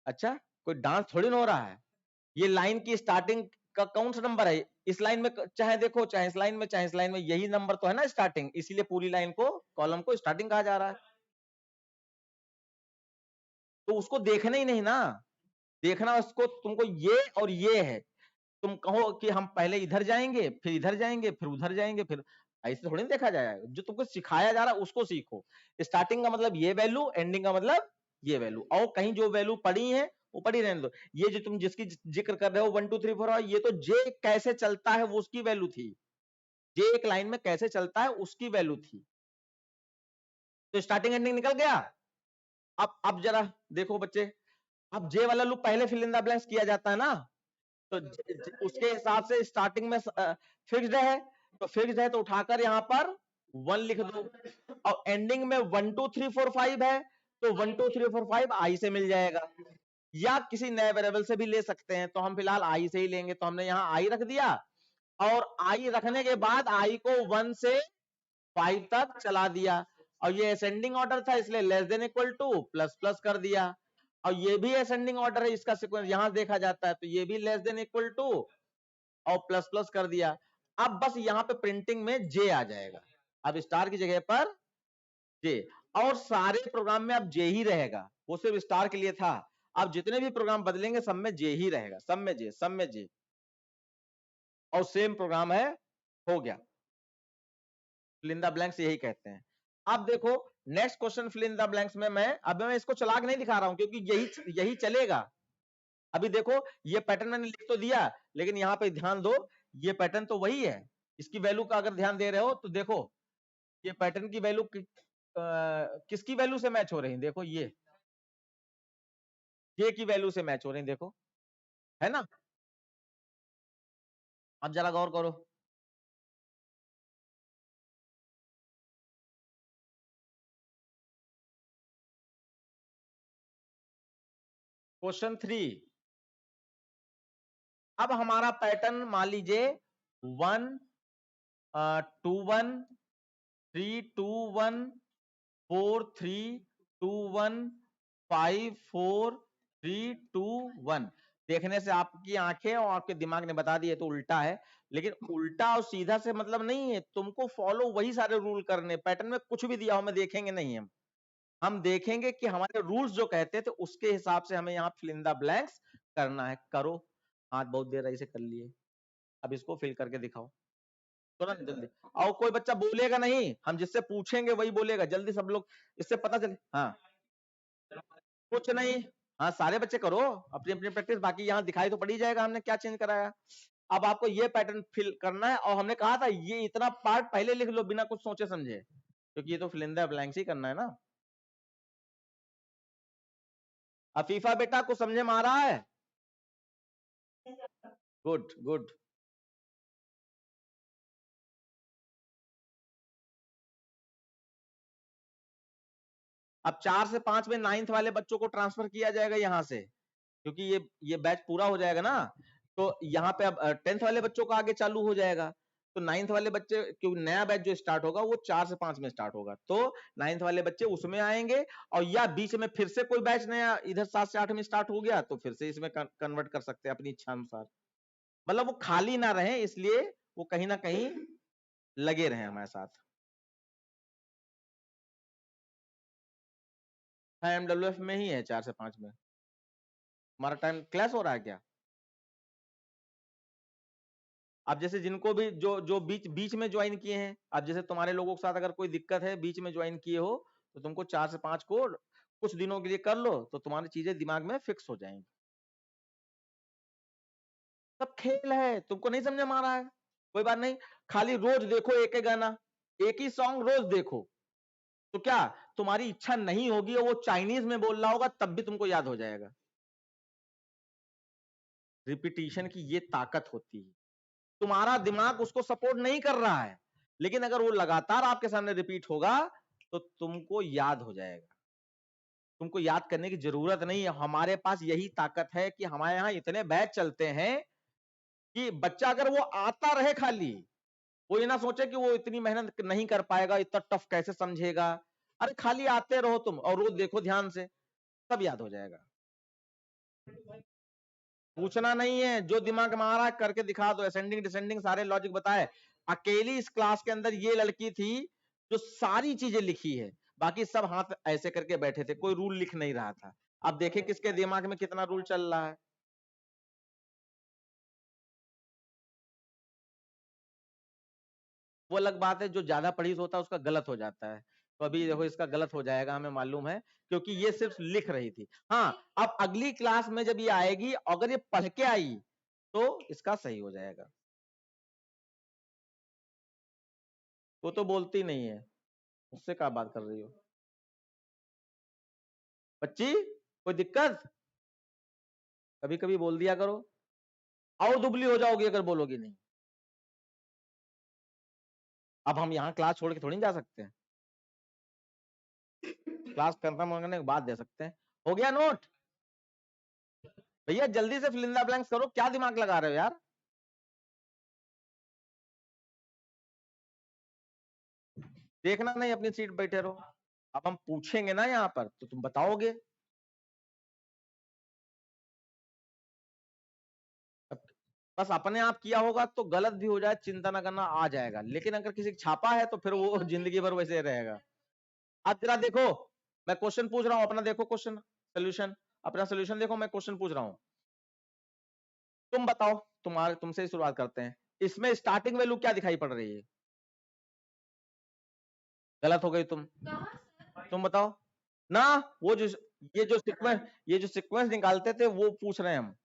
अच्छा, कोई डांस थोड़ी ना हो रहा है। ये लाइन की स्टार्टिंग का कौन सा नंबर है? इस लाइन में चाहे देखो, चाहे इस लाइन में, चाहे इस लाइन में, यही नंबर तो है ना स्टार्टिंग, इसीलिए पूरी लाइन को, कॉलम को स्टार्टिंग कहा जा रहा है। तो उसको देखना ही नहीं ना, देखना उसको तुमको ये और ये है। तुम कहो कि हम पहले इधर जाएंगे, फिर इधर जाएंगे, फिर उधर जाएंगे, फिर ऐसे थोड़ी ना देखा जाएगा। जो तुमको सिखाया जा रहा है उसको सीखो। स्टार्टिंग का मतलब ये वैल्यू, एंडिंग का मतलब ये वैल्यू, और कहीं जो वैल्यू पड़ी है वो पड़ी रहने दो। ये जो तुम जिसकी जिक्र कर रहे हो 1 2 3 4, ये तो जे कैसे चलता है वो उसकी वैल्यू थी। जे एक लाइन में कैसे चलता है उसकी वैल्यू थी। तो स्टार्टिंग एंडिंग निकल गया। अब जरा देखो बच्चे, अब जे वाला लूप पहले फिल इन द ब्लैंक्स किया जाता है ना, तो उसके हिसाब से स्टार्टिंग में फिक्स्ड है, तो फिक्स्ड है तो उठाकर यहां पर 1 लिख दो, और एंडिंग में 1 2 3 4 5 है, तो 1 2 3 4 5 आई से मिल जाएगा, या किसी नए वेरिएबल से भी ले सकते हैं। तो हम फिलहाल आई से ही लेंगे, तो हमने यहां आई रख दिया, और आई रखने के बाद आई को 1 से 5 तक चला दिया, और ये असेंडिंग ऑर्डर था इसलिए less than equal two plus plus कर दिया, और ये भी असेंडिंग ऑर्डर है, इसका सीक्वेंस यहां देखा जाता है, तो ये भी लेस देन इक्वल टू और प्लस प्लस कर दिया। अब बस यहां पे प्रिंटिंग में जे आ जाएगा, अब स्टार की जगह पर जे, और सारे प्रोग्राम में अब जे ही रहेगा, वो सिर्फ स्टार के लिए था। अब जितने भी प्रोग्राम बदलेंगे सब में जे ही रहेगा, सब में जे, और सेम प्रोग्राम है, हो गया। फिल इन द ब्लैंक्स यही कहते हैं। अब देखो next question fill in the blanks में मैं इसको चला के नहीं दिखा रहा हूं क्योंकि यही चलेगा। अभी देखो ये पैटर्न मैंने लिख तो दिया, लेकिन यहां पे ध्यान दो, ये पैटर्न तो वही है। इसकी वैल्यू का अगर ध्यान दे रहे हो तो देखो ये पैटर्न की वैल्यू किसकी वैल्यू से मैच हो रही है, देखो ये जे की वैल्यू से मैच हो रही है, देखो है ना। अब जरा गौर करो, क्वेश्चन 3। अब हमारा पैटर्न मान लीजिए 1 2 1 3 2 1 4 3 2 1 5 4 3 2 1। देखने से आपकी आंखें और आपके दिमाग ने बता दिए तो उल्टा है, लेकिन उल्टा और सीधा से मतलब नहीं है, तुमको फॉलो वही सारे रूल करने। पैटर्न में कुछ भी दिया हो मैं देखेंगे नहीं, हम देखेंगे कि हमारे रूल्स जो कहते थे उसके हिसाब से हमें यहाँ फिल इन द ब्लैंक्स करना है। करो, हाथ बहुत देर रही से कर लिए, अब इसको फिल करके दिखाओ तुरंत जल्दी। और कोई बच्चा बोलेगा नहीं, हम जिससे पूछेंगे वही बोलेगा, जल्दी सब लोग, इससे पता चले। हाँ कुछ नहीं, हाँ सारे बच्चे करो अपनी अपनी प्रैक्टिस, बाकी यहाँ दिखाई तो पड़ ही जाएगा हमने क्या चेंज कराया। अब आपको ये पैटर्न फिल करना है, और हमने कहा था ये इतना पार्ट पहले लिख लो बिना कुछ सोचे समझे, क्योंकि ये तो फिल इन द ब्लैंक्स ही करना है ना। अफीफा बेटा को समझे में आ रहा है? Good good. अब 4 से 5 में 9th वाले बच्चों को ट्रांसफर किया जाएगा यहां से, क्योंकि ये बैच पूरा हो जाएगा ना, तो यहाँ पे अब 10th वाले बच्चों का आगे चालू हो जाएगा। तो 9th वाले बच्चे, क्योंकि नया बैच जो स्टार्ट होगा वो 4 से 5 में स्टार्ट होगा, तो 9th वाले बच्चे उसमें आएंगे। और या बीच में फिर से कोई बैच नया इधर 7 से 8 में स्टार्ट हो गया तो फिर से इसमें कन्वर्ट कर सकते हैं अपनी इच्छा अनुसार, मतलब वो खाली ना रहे, इसलिए वो कहीं ना कहीं लगे रहे हमारे साथ। एमडब्ल्यूएफ में ही है 4 से 5 में। हमारा टाइम क्लास हो रहा है क्या? अब जैसे जिनको भी जो जो बीच बीच में ज्वाइन किए हैं, अब जैसे तुम्हारे लोगों के साथ अगर कोई दिक्कत है, बीच में ज्वाइन किए हो, तो तुमको 4 से 5 को कुछ दिनों के लिए कर लो तो तुम्हारी चीजें दिमाग में फिक्स हो जाएंगी। सब खेल है, तुमको नहीं समझ में आ रहा है कोई बात नहीं, खाली रोज देखो एक एक गाना, एक ही सॉन्ग रोज देखो, तो क्या तुम्हारी इच्छा नहीं होगी और वो चाइनीज में बोल रहा होगा तब भी तुमको याद हो जाएगा। रिपीटिशन की ये ताकत होती है, तुम्हारा दिमाग उसको सपोर्ट नहीं कर रहा है, लेकिन अगर वो लगातार आपके सामने रिपीट होगा तो तुमको याद हो जाएगा, तुमको याद करने की जरूरत नहीं है। हमारे पास यही ताकत है कि हमारे यहाँ इतने बैच चलते हैं कि बच्चा अगर वो आता रहे, खाली वो ये ना सोचे कि वो इतनी मेहनत नहीं कर पाएगा, इतना टफ कैसे समझेगा। अरे खाली आते रहो तुम और रोज देखो ध्यान से, सब याद हो जाएगा। पूछना नहीं है, जो दिमाग में आ रहा है करके दिखा दो, असेंडिंग डिसेंडिंग सारे लॉजिक बताए। अकेली इस क्लास के अंदर ये लड़की थी जो सारी चीजें लिखी है, बाकी सब हाथ ऐसे करके बैठे थे, कोई रूल लिख नहीं रहा था। अब देखे किसके दिमाग में कितना रूल चल रहा है। वो अलग बात है, जो ज्यादा पढ़ी होता है उसका गलत हो जाता है, तो अभी देखो इसका गलत हो जाएगा हमें मालूम है, क्योंकि ये सिर्फ लिख रही थी। हाँ अब अगली क्लास में जब ये आएगी, अगर ये पढ़ के आई तो इसका सही हो जाएगा। वो तो बोलती नहीं है, उससे क्या बात कर रही हो बच्ची, कोई दिक्कत? कभी कभी बोल दिया करो, और दुबली हो जाओगी अगर बोलोगी नहीं। अब हम यहाँ क्लास छोड़ के थोड़ी जा सकते हैं, क्लास खत्म होने के बाद दे सकते हैं। हो गया नोट? भैया जल्दी से फिल इन द ब्लैंक्स करो, क्या दिमाग लगा रहे हो यार। देखना नहीं, अपनी सीट बैठे रहो। अब हम पूछेंगे ना यहाँ पर तो तुम बताओगे। बस अपने आप किया होगा तो गलत भी हो जाए चिंता ना करना, आ जाएगा, लेकिन अगर किसी छापा है तो फिर वो जिंदगी भर वैसे रहेगा। अब जरा देखो, मैं क्वेश्चन पूछ रहा हूं अपना, देखो क्वेश्चन सोल्यूशन। अपना सोल्यूशन देखो, मैं क्वेश्चन पूछ रहा हूं, तुम बताओ, तुमसे ही शुरुआत करते हैं। इसमें स्टार्टिंग वैल्यू क्या दिखाई पड़ रही है? गलत हो गई तुम बताओ ना। वो जो ये जो सीक्वेंस निकालते थे वो पूछ रहे हैं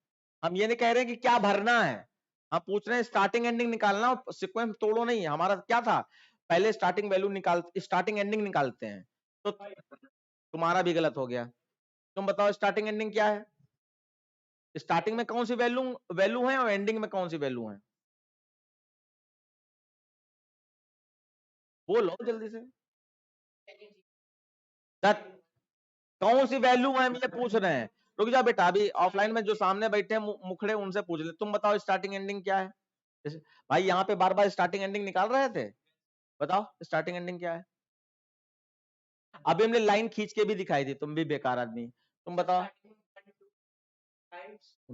हम ये नहीं कह रहे कि क्या भरना है, हम पूछ रहे हैं स्टार्टिंग एंडिंग निकालना, सीक्वेंस तोड़ो नहीं। हमारा क्या था, पहले स्टार्टिंग वैल्यू स्टार्टिंग एंडिंग निकालते हैं, तो तुम्हारा भी गलत हो गया। तुम बताओ स्टार्टिंग एंडिंग क्या है? स्टार्टिंग में कौन सी वैल्यू वैल्यू है और एंडिंग में कौन सी वैल्यू है? बोलो जल्दी से। कौन सी वैल्यू है हम ये पूछ रहे हैं। रुक जा बेटा, अभी ऑफलाइन में जो सामने बैठे हैं मुखड़े, उनसे पूछ ले। तुम बताओ स्टार्टिंग एंडिंग क्या है? भाई यहाँ पे बार बार स्टार्टिंग एंडिंग निकाल रहे थे, बताओ स्टार्टिंग एंडिंग क्या है? अभी हमने लाइन खींच के भी दिखाई दी, तुम भी बेकार आदमी। तुम बताओ।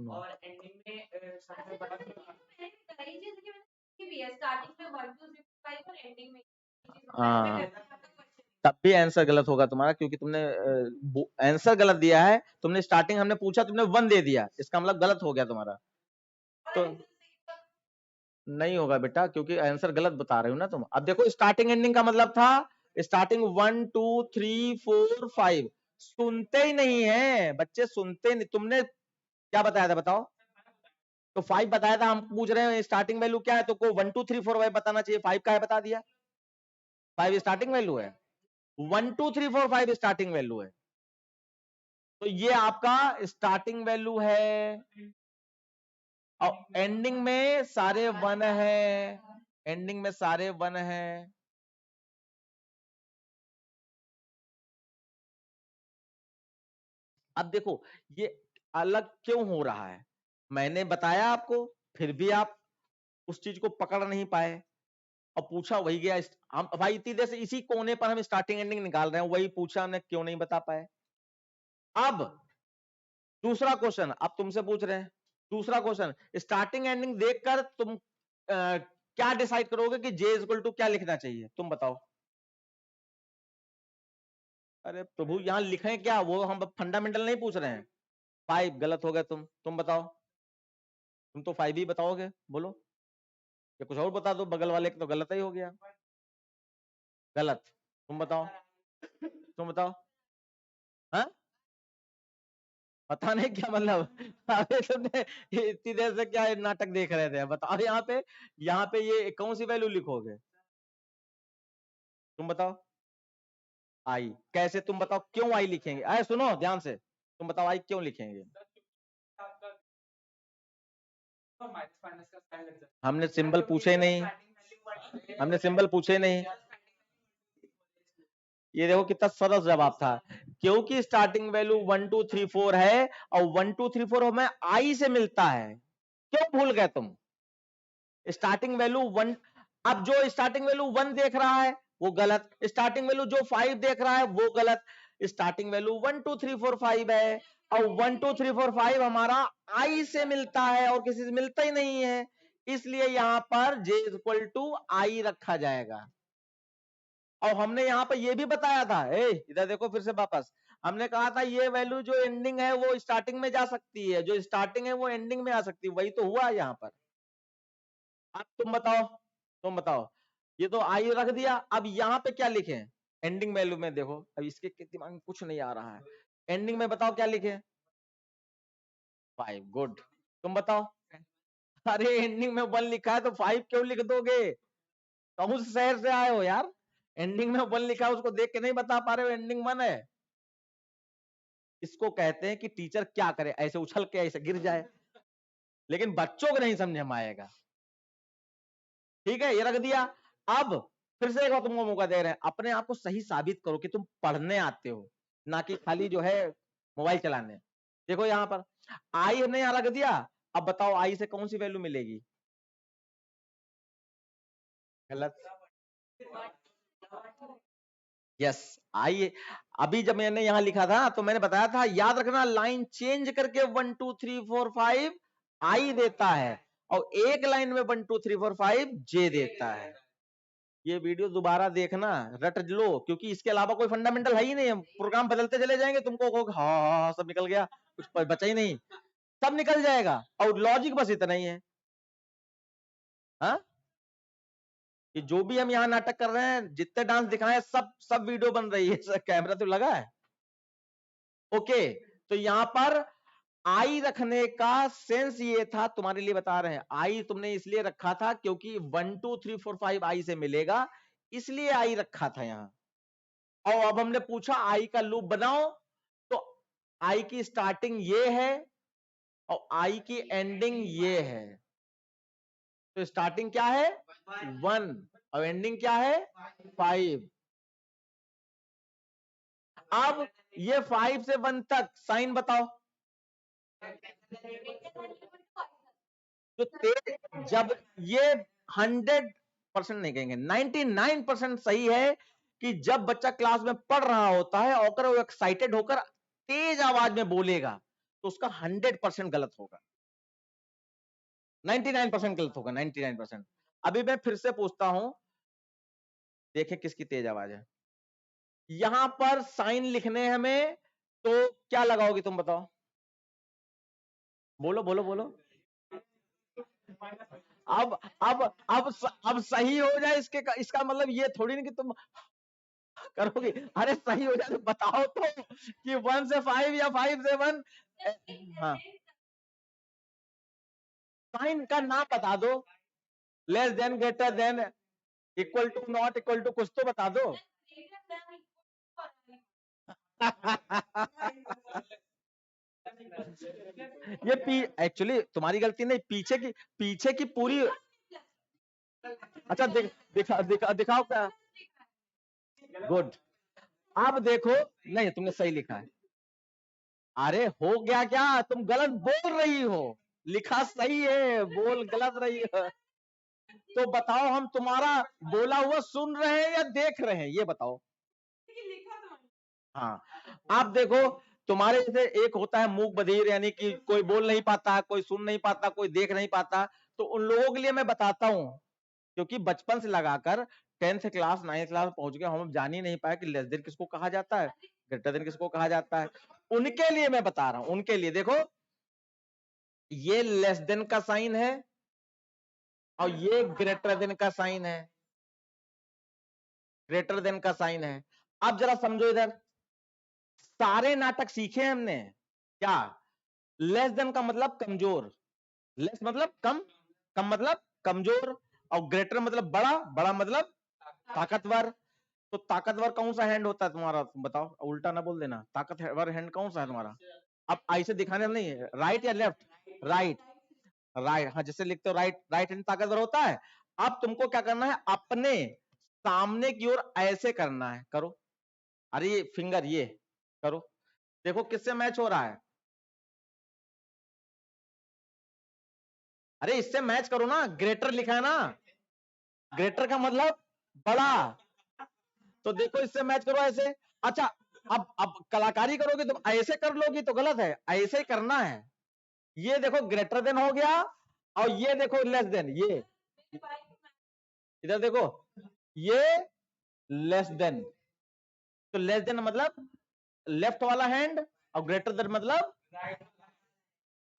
और एंडिंग में हाँ, तब भी आंसर गलत होगा तुम्हारा, क्योंकि तुमने आंसर गलत दिया है। तुमने स्टार्टिंग हमने पूछा, तुमने 1 दे दिया, इसका मतलब गलत हो गया तुम्हारा। तो नहीं होगा बेटा, क्योंकि आंसर गलत बता रहे हो ना तुम। अब देखो स्टार्टिंग एंडिंग का मतलब था स्टार्टिंग 1 2 3 4 5। सुनते ही नहीं है बच्चे, सुनते नहीं। तुमने क्या बताया था बताओ? तो 5 बताया था, हम पूछ रहे हैं स्टार्टिंग वैल्यू क्या है, तो को 1 2 3 4 5 बताना चाहिए। 5 का है बता दिया, 5 स्टार्टिंग वैल्यू है, 1 2 3 4 5 स्टार्टिंग वैल्यू है। तो ये आपका स्टार्टिंग वैल्यू है, और एंडिंग में सारे 1 है, एंडिंग में सारे 1 है। अब देखो ये अलग क्यों हो रहा है, मैंने बताया आपको, फिर भी आप उस चीज को पकड़ नहीं पाए, और पूछा वही गया। हम भाई इतनी देर से इसी कोने पर हम स्टार्टिंग एंडिंग निकाल रहे हैं, वही पूछा हमने, क्यों नहीं बता पाए। अब दूसरा क्वेश्चन अब तुमसे पूछ रहे हैं, दूसरा क्वेश्चन, स्टार्टिंग एंडिंग देखकर तुम क्या डिसाइड करोगे कि जे इक्वल टू क्या लिखना चाहिए, तुम बताओ। अरे प्रभु, यहां लिखे क्या, वो हम फंडामेंटल नहीं पूछ रहे हैं। 5 गलत हो गए तुम बताओ। तुम तो 5 ही बताओगे, बोलो, या कुछ और बता दो, बगल वाले तो गलत ही हो गया, गलत। तुम बताओ, तुम बताओ। हाँ, पता नहीं क्या मतलब। अबे तुमने इतनी देर से क्या नाटक देख रहे थे, बताओ। यहाँ पे ये कौन सी वैल्यू लिखोगे, तुम बताओ। आई कैसे, तुम बताओ क्यों आई लिखेंगे? अरे सुनो ध्यान से, तुम बताओ आई क्यों लिखेंगे? हमने सिंबल पूछे नहीं, हमने सिंबल पूछे नहीं। ये देखो कितना सरल जवाब था, क्योंकि स्टार्टिंग वैल्यू 1 2 3 4 है, और 1 2 3 4 हमें आई से मिलता है। क्यों भूल गए तुम? स्टार्टिंग वैल्यू 1, अब जो स्टार्टिंग वैल्यू 1 देख रहा है वो गलत, स्टार्टिंग वैल्यू जो 5 देख रहा है वो गलत। स्टार्टिंग वैल्यू 1 2 3 4 5 है, और 1 2 3 4 5 हमारा आई से मिलता है, और किसी से मिलता ही नहीं है, इसलिए यहां पर j इक्वल टू आई रखा जाएगा। और हमने यहां पर ये भी बताया था, इधर देखो फिर से वापस, हमने कहा था ये वैल्यू जो एंडिंग है वो स्टार्टिंग में जा सकती है, जो स्टार्टिंग है वो एंडिंग में आ सकती है, वही तो हुआ यहाँ पर। अब तुम बताओ, तुम बताओ, ये तो आई रख दिया, अब यहाँ पे क्या लिखे? एंडिंग वैल्यू में देखो, अब इसके दिमाग में कुछ नहीं आ रहा है, एंडिंग में बताओ क्या लिखे? 5, गुड। तुम बताओ। अरे एंडिंग में 1 लिखा है तो 5 क्यों लिख दोगे? तुम उस शहर से आए हो यार, एंडिंग में 1 लिखा है उसको देख के नहीं बता पा रहे हो एंडिंग 1 है। इसको कहते हैं कि टीचर क्या करे, ऐसे उछल के ऐसे गिर जाए, लेकिन बच्चों को नहीं समझ में आएगा। ठीक है, ये रख दिया। अब फिर से एक बार तुमको मौका दे रहे हैं, अपने आप को सही साबित करो कि तुम पढ़ने आते हो, ना कि खाली जो है मोबाइल चलाने। देखो यहां पर आई हमने यहां रख दिया, अब बताओ आई से कौन सी वैल्यू मिलेगी? गलत। यस, आई। अभी जब मैंने यहां लिखा था तो मैंने बताया था, याद रखना, लाइन चेंज करके 1 2 3 4 5 आई देता है, और एक लाइन में 1 2 3 4 5 जे देता है। ये वीडियो दोबारा देखना, रट लो, क्योंकि इसके अलावा कोई फंडामेंटल है ही नहीं। प्रोग्राम बदलते चले जाएंगे, तुमको कहोगे हाँ हाँ सब निकल गया, कुछ बचा ही नहीं, सब निकल जाएगा। और लॉजिक बस इतना ही है। हाँ, कि जो भी हम यहाँ नाटक कर रहे हैं, जितने डांस दिखाए, सब वीडियो बन रही है, कैमरा तो लगा है। ओके, तो यहां पर आई रखने का सेंस ये था, तुम्हारे लिए बता रहे हैं। आई तुमने इसलिए रखा था क्योंकि 1 2 3 4 5 आई से मिलेगा, इसलिए आई रखा था यहां। और अब हमने पूछा आई का लूप बनाओ, तो आई की स्टार्टिंग ये है और आई की एंडिंग ये है। तो स्टार्टिंग क्या है 1 और एंडिंग क्या है 5। अब ये 5 से 1 तक साइन बताओ। तो तेज, जब ये 100% नहीं कहेंगे, 99% सही है कि जब बच्चा क्लास में पढ़ रहा होता है और वो एक्साइटेड होकर तेज आवाज में बोलेगा, तो उसका 100% गलत होगा, 99% गलत होगा, 99%। अभी मैं फिर से पूछता हूं, देखें किसकी तेज आवाज है। यहां पर साइन लिखने हमें, तो क्या लगाओगे तुम बताओ, बोलो बोलो बोलो। अब सही हो जाए इसका मतलब ये थोड़ी ना कि तुम करोगे। अरे सही हो जाए तो बताओ तो कि 1 से 5 या 5 से 1। हाँ, साइन का नाम बता दो, less than, greater than, equal to, not equal to, कुछ तो बता दो। ये एक्चुअली तुम्हारी गलती नहीं, पीछे की पूरी। अच्छा दिखाओ क्या। गुड। अब देखो, नहीं तुमने सही लिखा है। अरे हो गया क्या, तुम गलत बोल रही हो, लिखा सही है, बोल गलत रही है। तो बताओ, हम तुम्हारा बोला हुआ सुन रहे हैं या देख रहे हैं, ये बताओ। हाँ, आप देखो, तुम्हारे जैसे एक होता है मूक बधिर, यानी कि कोई बोल नहीं पाता, कोई सुन नहीं पाता, कोई देख नहीं पाता। तो उन लोगों के लिए मैं बताता हूं, क्योंकि बचपन से लगाकर 10th क्लास 9th क्लास पहुंच गए, हम जान ही नहीं पाए कि लेस देन किसको कहा जाता है, ग्रेटर देन किसको कहा जाता है। उनके लिए मैं बता रहा हूं, उनके लिए देखो, ये लेस देन का साइन है और ये ग्रेटर देन का साइन है, ग्रेटर देन का साइन है। अब जरा समझो इधर, सारे नाटक सीखे हमने क्या, लेस देन का मतलब कमजोर, लेस मतलब कम, कम मतलब कमजोर, और ग्रेटर मतलब बड़ा, बड़ा मतलब ताकतवर। तो ताकतवर कौन सा हैंड होता है तुम्हारा, तुम बताओ, उल्टा ना बोल देना, ताकतवर हैंड कौन सा है तुम्हारा। अब ऐसे दिखाने नहीं है, राइट या लेफ्ट, राइट, राइट, हाँ जैसे लिखते हो राइट, राइट हैंड ताकतवर होता है। अब तुमको क्या करना है, अपने सामने की ओर ऐसे करना है, करो। अरे ये फिंगर ये करो, देखो किससे मैच हो रहा है। अरे इससे मैच करो ना, ग्रेटर लिखा है ना, ग्रेटर का मतलब बड़ा, तो देखो इससे मैच करो ऐसे। अच्छा, अब कलाकारी करोगे तुम, ऐसे कर लोगी तो गलत है, ऐसे ही करना है। ये देखो ग्रेटर देन हो गया, और ये देखो लेस देन, ये इधर देखो, ये लेस देन। तो लेस देन मतलब लेफ्ट वाला हैंड, और ग्रेटर देन मतलब,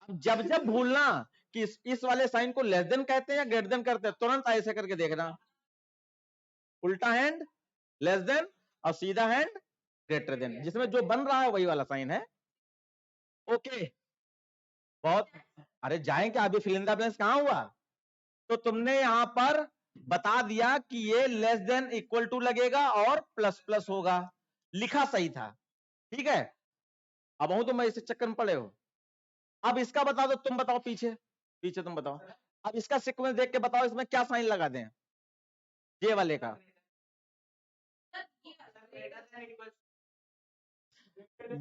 जब जब भूलना कि इस वाले साइन को लेस देन कहते हैं या ग्रेटर देन करते हैं, तुरंत ऐसे करके देखना, उल्टा हैंड लेस देन और सीधा हैंड ग्रेटर देन, जिसमें जो बन रहा है वही वाला साइन है। ओके, बहुत। अरे जाए क्या, अभी फिल इन द ब्लैंक्स कहां हुआ। तो तुमने यहां पर बता दिया कि ये लेस देन इक्वल टू लगेगा और प्लस प्लस होगा, लिखा सही था, ठीक है। अब हूं तुम इस चक्कर में पड़े हो। अब इसका बता दो, तुम बताओ, पीछे पीछे तुम बताओ। अब इसका सीक्वेंस देख के बताओ, इसमें क्या साइन लगा दें, ये वाले का।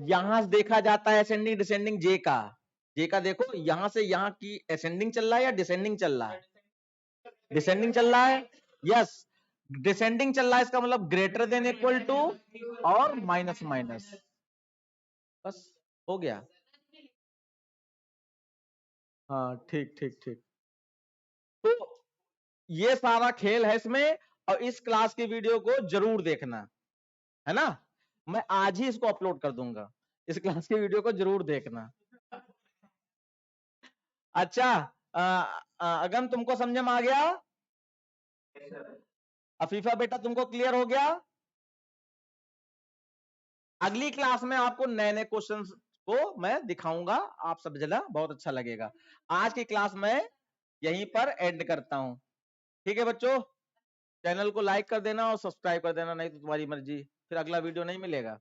यहां से देखा जाता है असेंडिंग डिसेंडिंग जे का देखो, यहां से यहां की असेंडिंग चल रहा है या डिसेंडिंग चल रहा है, डिसेंडिंग चल रहा है, यस, डिसेंडिंग चल रहा है, इसका मतलब ग्रेटर देन इक्वल टू और माइनस माइनस, बस हो गया। हाँ ठीक ठीक ठीक। तो ये सारा खेल है इसमें, और इस क्लास की वीडियो को जरूर देखना, है ना। मैं आज ही इसको अपलोड कर दूंगा, इस क्लास की वीडियो को जरूर देखना। अच्छा, अगम तुमको समझ में आ गया? अफीफा बेटा तुमको क्लियर हो गया? अगली क्लास में आपको नए नए क्वेश्चंस को मैं दिखाऊंगा, आप सब जना बहुत अच्छा लगेगा। आज की क्लास मैं यहीं पर एंड करता हूं, ठीक है बच्चों। चैनल को लाइक कर देना और सब्सक्राइब कर देना, नहीं तो तुम्हारी मर्जी, फिर अगला वीडियो नहीं मिलेगा।